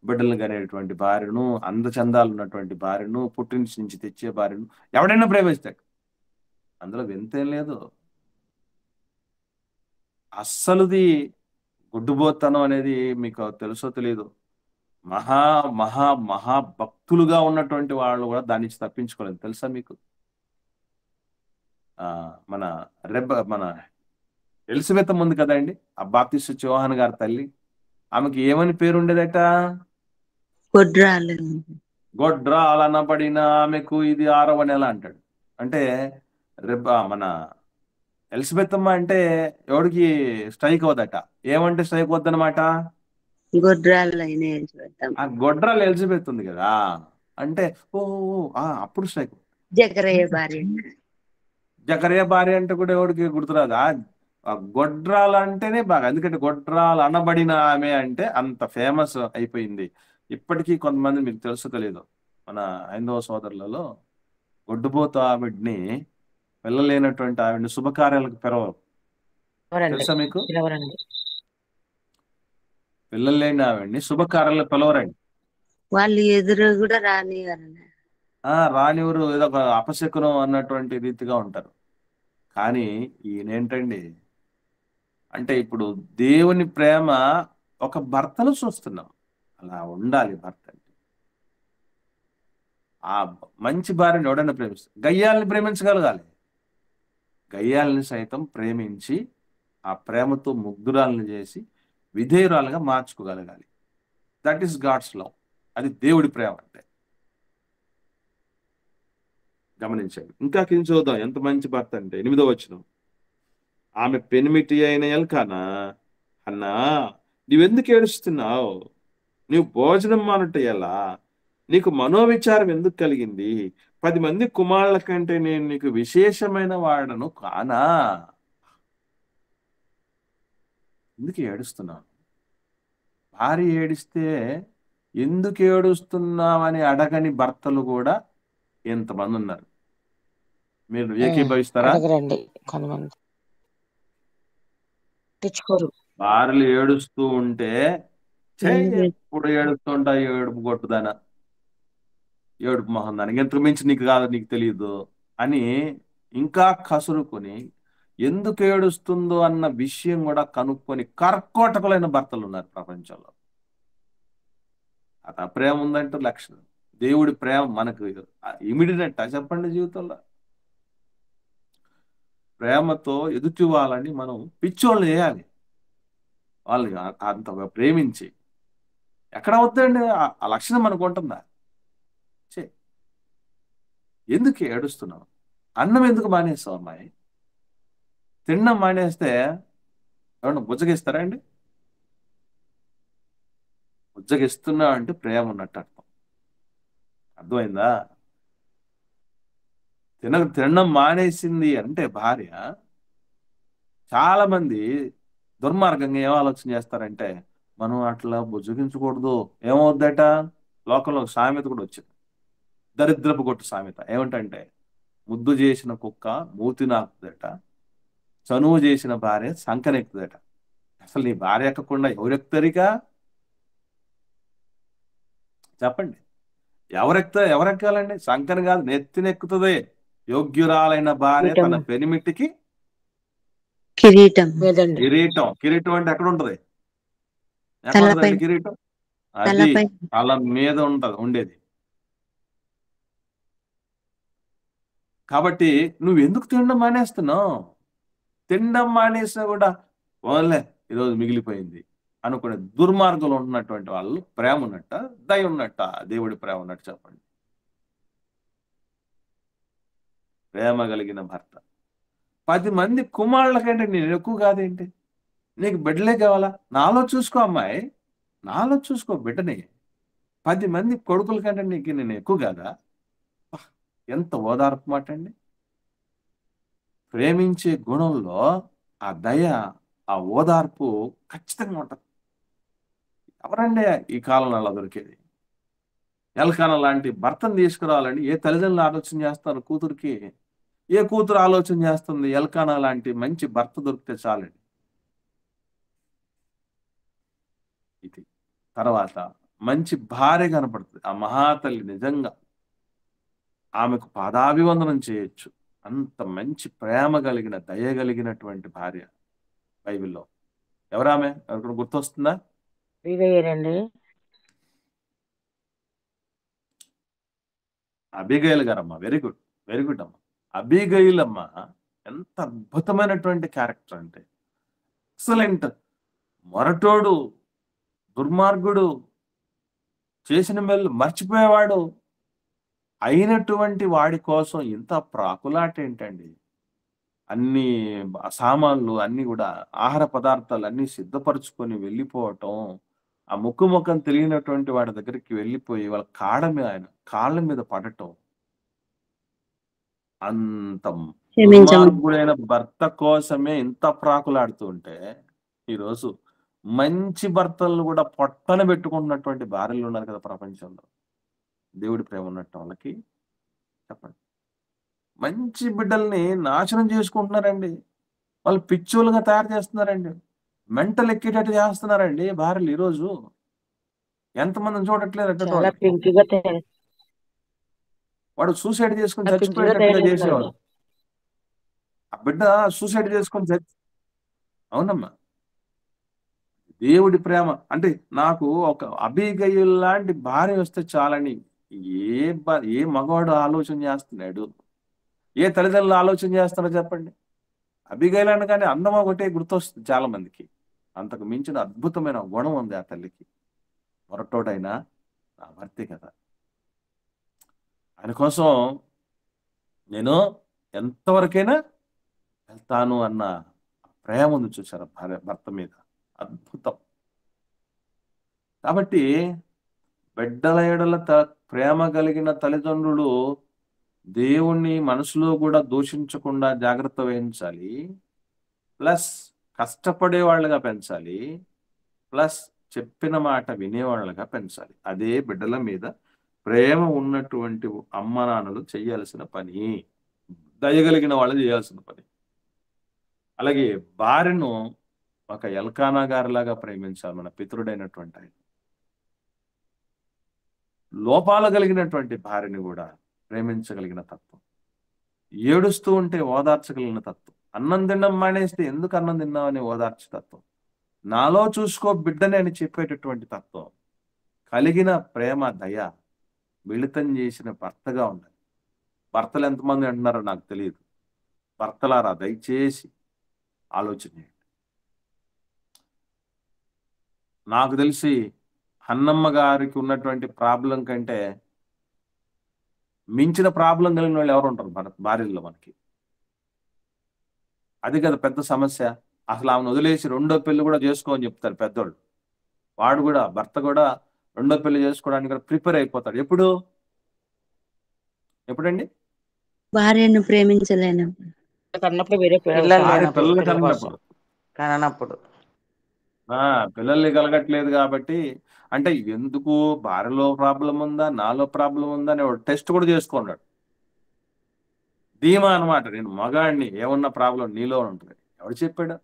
Speaker 1: బిడ్డలు కనేటువంటి భార్యను, అందచందాలు ఉన్నటువంటి భార్యను, పుట్టింటి నుంచి తెచ్చే భార్యను ఎవడైనా ప్రేమిస్తాడు. అందులో వింతేం లేదు. అస్సలుది గుడ్డుబోతనం అనేది మీకు తెలుసో తెలియదు. మహా మహా మహా భక్తులుగా ఉన్నటువంటి వాళ్ళు కూడా దాని నుంచి తప్పించుకోలేదు. తెలుసా మీకు? మన ఎలిజబెత్ ఉంది కదండి, ఆ బాప్తిస్టు యోహాను గారి తల్లి, ఆమెకి ఏమని పేరు ఉండేదట? గొడ్రాలు అనబడిన ఆమెకు ఇది 6వ నెల అంటాడు. అంటే మన ఎలిజబెత్ అమ్మ అంటే ఎవడికి స్ట్రైక్ అవదట. ఏమంటే స్ట్రైక్ వద్దనమాట? గొడ్రాలు ఎలిజబెత్ ఉంది కదా, అంటే అప్పుడు స్ట్రైక్. జకరియా భార్య అంటే కూడా ఎవడికి గుర్తురాదా? గొడ్రాలు అంటేనే బాగా, ఎందుకంటే గొడ్రాలు అనబడిన ఆమె అంటే అంత ఫేమస్ అయిపోయింది. ఇప్పటికీ కొంతమంది మీకు తెలుసు తెలియదు, మన హైందవ సోదరులలో గొడ్డుబోతు ఆవిడ్ని, పిల్లలేనటువంటి ఆవిడ్ని శుభకార్యాలకు పిలవరు. తెలుసా మీకు?
Speaker 6: పిలవరండి.
Speaker 1: పిల్లలు లేని ఆవిడ్ని శుభకార్యాలు పిలవరండి.
Speaker 2: వాళ్ళు ఎదురు కూడా రానివ్వరన్న.
Speaker 1: రానివరు, ఏదో ఒక అపశకునం అన్నటువంటి రీతిగా ఉంటారు. కానీ ఈయనేంటండి అంటే ఇప్పుడు దేవుని ప్రేమ ఒక భర్తను చూస్తున్నాం. అలా ఉండాలి భర్త అంటే. ఆ మంచి భార్యను ఎవడైనా ప్రేమిస్తారు. గయ్యాలని ప్రేమించగలగాలి. గయ్యాలని సైతం ప్రేమించి ఆ ప్రేమతో ముగ్ధురాలను చేసి విధేయురాలుగా మార్చుకోగలగాలి. That is God's love. అది దేవుడి ప్రేమ అంటే. గమనించండి. ఇంకా కింద చూద్దాం ఎంత మంచి భర్త అంటే 8వ వచనం. ఆమె పెనిమిటి అయిన ఎల్కానా, అన్నా నీవెందుకు ఏడుస్తున్నావు? నీవు భోజనం మానుట ఎలా? నీకు మనోవిచారం ఎందుకు కలిగింది? 10 మంది కుమారుల కంటే నేను నీకు విశేషమైన వాడను కానా? ఎందుకు ఏడుస్తున్నావు? భార్య ఏడిస్తే ఎందుకు ఏడుస్తున్నావని అడగని భర్తలు కూడా ఎంతమంది ఉన్నారు. మీరు ఏకీభవిస్తారా?
Speaker 6: అడగరండి కొంతమంది, తెచ్చుకోరు.
Speaker 1: భార్యలు ఏడుస్తూ ఉంటే ఎప్పుడు ఏడుస్తుంటా, ఏడుపు కొట్టుదానా, ఏడుపు మొహం దానికి ఎంతకు మించి నీకు కాదు, నీకు తెలియదు అని ఇంకా కసురుకొని ఎందుకు ఏడుస్తుందో అన్న విషయం కూడా కనుక్కొని కర్కోటకులైన భర్తలు ఉన్నారు ప్రపంచంలో. ఆ ప్రేమ ఉందంటే లక్షణం. దేవుడి ప్రేమ మనకు ఇమిడినట్ట చెప్పండి జీవితంలో. ప్రేమతో ఎదుటి వాళ్ళని మనం పిచ్చోళ్ళు చేయాలి. వాళ్ళని అంత ప్రేమించి ఎక్కడ అవుతుందండి ఆ లక్షణం మనకు ఉంటుందా? ఎందుకు ఏడుస్తున్నావు? అన్నం ఎందుకు మానేస్తావు అమ్మాయి? తినడం మానేస్తే ఎవరన్నా బుజ్జగిస్తారా అండి? బుజ్జగిస్తున్నా అంటే ప్రేమ ఉన్నట్టు అర్థం. అర్థమైందా? తినడం మానేసింది అంటే భార్య, చాలా మంది దుర్మార్గంగా ఏం ఆలోచన చేస్తారంటే మనం అట్లా బుజ్జగించకూడదు, ఏమవుద్దట. లోకంలో సామెత కూడా వచ్చింది, దరిద్రపు కొట్టు సామెత. ఏమిటంటే ముద్దు చేసిన కుక్క మూతి నాకుదట, చనువు చేసిన భార్య సంకనెక్కుదట. అసలు నీ భార్య ఎక్కకుండా ఎవరెక్కుతారిగా? చెప్పండి. ఎవరెక్కాలండి? సంకన కాదు, నెత్తినెక్కుతుంది. యోగ్యురాలైన భార్య తన పెనిమిటికి
Speaker 2: కిరీటం.
Speaker 1: కిరీటం. కిరీటం అంటే ఎక్కడ ఉంటది? ఎక్కడ ఉంటదండి కిరీటం? అది తల మీద ఉండేది. కాబట్టి నువ్వు ఎందుకు తినడం మానేస్తున్నావు? తినడం మానేసినా కూడా ఓన్లే ఈరోజు మిగిలిపోయింది అనుకునే దుర్మార్గులు ఉన్నటువంటి వాళ్ళు ప్రేమ ఉన్నట్ట, దయ ఉన్నట్ట, దేవుడి ప్రేమ ఉన్నట్టు చెప్పండి. ప్రేమ కలిగిన భర్త. 10 మంది కుమారుల కంటే నేను ఎక్కువ కాదేంటి? నీకు బిడ్డలే కావాలా? నాలో చూసుకో అమ్మాయి, నాలో చూసుకో బిడ్డని. 10 మంది కొడుకుల కంటే నీకు నేను ఎక్కువ కాదా? ఎంత ఓదార్పు మాట అండి. ప్రేమించే గుణంలో ఆ దయ, ఆ ఓదార్పు ఖచ్చితంగా ఉంటుంది. ఎవరండి ఈ కాలంలో అలా దొరికేది? ఎల్కానా లాంటి భర్తను తీసుకురావాలని ఏ తల్లిదండ్రులు ఆలోచన చేస్తారు కూతురికి? ఏ కూతురు ఆలోచన చేస్తుంది? ఎల్కానా లాంటి మంచి భర్త దొరికితే చాలండి. ఇది తర్వాత మంచి భార్య కనపడుతుంది. ఆ మహాతల్లి నిజంగా ఆమెకు పాదాభివందనం చేయొచ్చు. అంత మంచి ప్రేమ కలిగిన, దయ కలిగినటువంటి భార్య బైబిల్లో. ఎవరామె? ఎవరికైనా గుర్తొస్తుందా? అబిగైల్ గారమ్మ. వెరీ గుడ్, వెరీ గుడ్ అమ్మ. అబిగైల్ అమ్మ ఎంత అద్భుతమైనటువంటి క్యారెక్టర్ అంటే, ఎక్సలెంట్. మొరటోడు, దుర్మార్గుడు, చేసిన మేలు మర్చిపోయేవాడు అయినటువంటి వాడి కోసం ఇంత ప్రాకులాట ఏంటండి? అన్ని సామాన్లు అన్ని కూడా, ఆహార పదార్థాలు అన్ని సిద్ధపరచుకొని వెళ్ళిపోవటం, ఆ ముఖం తెలియనటువంటి వాడి దగ్గరికి వెళ్ళిపోయి వాళ్ళ కాళ్ళ మీద పడటం. అంత దుర్మార్గుడైన భర్త కోసమే ఇంత ప్రాకులాడుతూ ఉంటే, ఈరోజు మంచి భర్తలను కూడా పొట్టన పెట్టుకుంటున్నటువంటి భార్యలు ఉన్నారు కదా ప్రపంచంలో. దేవుడి ప్రేమ ఉన్నట్టు వాళ్ళకి చెప్పండి. మంచి బిడ్డల్ని నాశనం చేసుకుంటున్నారండి. వాళ్ళు పిచ్చోలుగా తయారు చేస్తున్నారండి. మెంటల్ ఎక్కేటట్టు చేస్తున్నారండి భార్యలు ఈరోజు. ఎంతమందిని చూడట్లేదు అటువంటి
Speaker 3: చాలా
Speaker 1: వాళ్ళు.
Speaker 3: పింకిగా తయారు
Speaker 1: వాడు సూసైడ్ చేసుకుని
Speaker 3: పింకిగా
Speaker 1: చచ్చిపోయేటట్టుగా
Speaker 3: తయారు
Speaker 1: చేసేవాడు.
Speaker 3: చేస్తున్నారు.
Speaker 1: ఆ బిడ్డ సూసైడ్ చేసుకొని అవునమ్మా. దేవుడి ప్రేమ అంటే నాకు ఒక అబీగయీల్ లాంటి భార్య వస్తే చాలని ఏ మగవాడు ఆలోచన చేస్తున్నాడు? ఏ తల్లిదండ్రులు ఆలోచన చేస్తారో చెప్పండి. అబీగయీల్ అనగానే అందం ఒకటే గుర్తొస్తుంది చాలా మందికి. అంతకు మించిన అద్భుతమైన గుణం ఉంది ఆ తల్లికి. మొరటోడైనా నా భర్తే కదా, ఆయన కోసం నేను ఎంతవరకైనా వెళ్తాను అన్న ప్రేమ ఉంది చూసారా భర్త మీద, అద్భుతం. కాబట్టి బిడ్డల ఎడల ప్రేమ కలిగిన తల్లిదండ్రులు దేవుణ్ణి మనసులో కూడా దూషించకుండా జాగ్రత్త వహించాలి, ప్లస్ కష్టపడే వాళ్ళగా పెంచాలి, ప్లస్ చెప్పిన మాట వినేవాళ్ళగా పెంచాలి. అదే బిడ్డల మీద ప్రేమ ఉన్నటువంటి అమ్మ నాన్నలు చేయాల్సిన పని, దయగలిగిన వాళ్ళు చేయాల్సిన పని. అలాగే భార్యను ఒక ఎల్కానా గారిలాగా ప్రేమించాలి మన పితరుడైనటువంటి ఆయన. లోపాలు కలిగినటువంటి భార్యని కూడా ప్రేమించగలిగిన తత్వం, ఏడుస్తూ ఉంటే ఓదార్చగలిగిన తత్వం, అన్నం తినడం మానేస్తే ఎందుకు అన్నం తిన్నామని ఓదార్చే తత్వం, నాలో చూసుకో బిడ్డని అని చెప్పేటటువంటి తత్వం కలిగిన ప్రేమ, దయ మిళితం చేసిన భర్తగా ఉండాలి. భర్తలు ఎంతమంది అంటున్నారో నాకు తెలియదు. భర్తలారా దయచేసి ఆలోచన చేయండి. నాకు తెలిసి అన్నమ్మ గారికి ఉన్నటువంటి ప్రాబ్లం కంటే మించిన ప్రాబ్లం కలిగిన వాళ్ళు ఎవరు ఉంటారు భార్యల్లో మనకి? అది కదా పెద్ద సమస్య. అసలు ఆమెను వదిలేసి రెండో పెళ్లి కూడా చేసుకోమని చెప్తారు పెద్దోళ్ళు. వాడు కూడా భర్త కూడా రెండో పెళ్లి చేసుకోవడానికి కూడా ప్రిపేర్ అయిపోతాడు. ఎప్పుడండి?
Speaker 2: భార్యను ప్రేమించలేను.
Speaker 3: కన్నప్పుడు వేరే
Speaker 1: పిల్లలు కన్నప్పుడు
Speaker 3: కననప్పుడు
Speaker 1: పిల్లల్ని కలగట్లేదు కాబట్టి, అంటే ఎందుకు భార్యలో ప్రాబ్లం ఉందా నాలో ప్రాబ్లం ఉందా అని టెస్ట్ కూడా చేసుకున్నాడు. ధీమా అనమాట, నేను మగాడిని, ఏమన్నా ప్రాబ్లం నీలో ఉంటుంది. ఎవడు చెప్పాడు?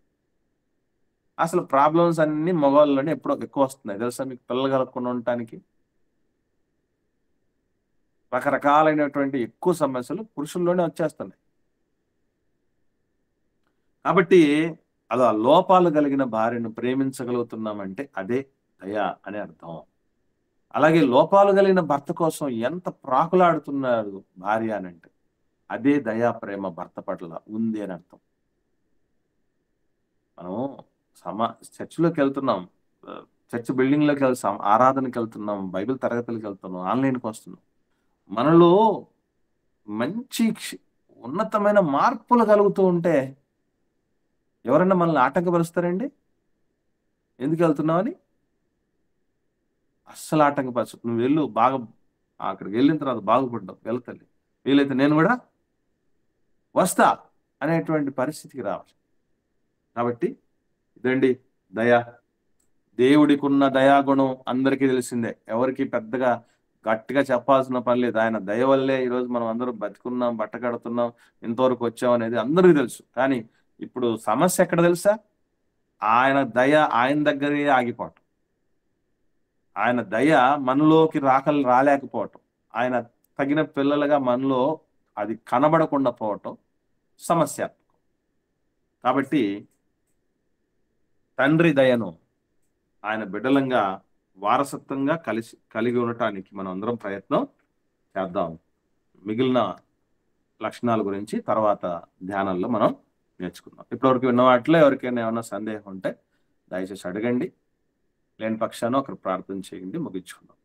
Speaker 1: అసలు ప్రాబ్లమ్స్ అన్ని మగవాళ్ళలోనే ఎప్పుడో ఎక్కువ వస్తున్నాయి తెలుసా మీకు? పిల్లలు కలగకుండా ఉండటానికి రకరకాలైనటువంటి ఎక్కువ సమస్యలు పురుషుల్లోనే వచ్చేస్తున్నాయి. కాబట్టి అలా లోపాలు కలిగిన భార్యను ప్రేమించగలుగుతున్నామంటే అదే దయ అని అర్థం. అలాగే లోపాలు కలిగిన భర్త కోసం ఎంత ప్రాకులాడుతున్నారు భార్య అని అంటే అదే దయా ప్రేమ భర్త పట్ల ఉంది అని అర్థం. మనం చర్చిలోకి వెళ్తున్నాం, చర్చ్ బిల్డింగ్లోకి వెళ్తాం, ఆరాధనకి వెళ్తున్నాం, బైబిల్ తరగతులకు వెళ్తున్నాం, ఆన్లైన్కి వస్తున్నాం. మనలో మంచి ఉన్నతమైన మార్పులు కలుగుతూ ఉంటే ఎవరన్నా మనల్ని ఆటంకపరుస్తారండి? ఎందుకు వెళ్తున్నావని అస్సలు ఆటంకపరచు. నువ్వు వెళ్ళు, బాగా అక్కడికి వెళ్ళిన తర్వాత బాగుపడ్డావు, వెళ్తాలి, వీలైతే నేను కూడా వస్తా అనేటువంటి పరిస్థితికి రావాలి. కాబట్టి ఇదండి దయ. దేవుడికి ఉన్న దయాగుణం అందరికీ తెలిసిందే, ఎవరికి పెద్దగా గట్టిగా చెప్పాల్సిన పని లేదు. ఆయన దయ వల్లే ఈరోజు మనం అందరం బతుకున్నాం, బట్ట కడుతున్నాం, ఇంతవరకు వచ్చాం అనేది అందరికీ తెలుసు. కానీ ఇప్పుడు సమస్య ఎక్కడ తెలుసా? ఆయన దయ ఆయన దగ్గరే ఆగిపోవటం, ఆయన దయ మనలోకి రాలేకపోవటం, ఆయన తగిన పిల్లలుగా మనలో అది కనబడకుండా పోవటం సమస్యాత్మకం. కాబట్టి తండ్రి దయను ఆయన బిడ్డలంగా వారసత్వంగా కలిగి ఉండటానికి మనం అందరం ప్రయత్నం చేద్దాం. మిగిలిన లక్షణాల గురించి తర్వాత ధ్యానంలో మనం నేర్చుకుందాం. ఇప్పటివరకు విన్న వాటిలో ఎవరికైనా ఏమైనా సందేహం ఉంటే దయచేసి అడగండి, లేని పక్షాన ఒకరు ప్రార్థన చేయండి, ముగించుకుందాం.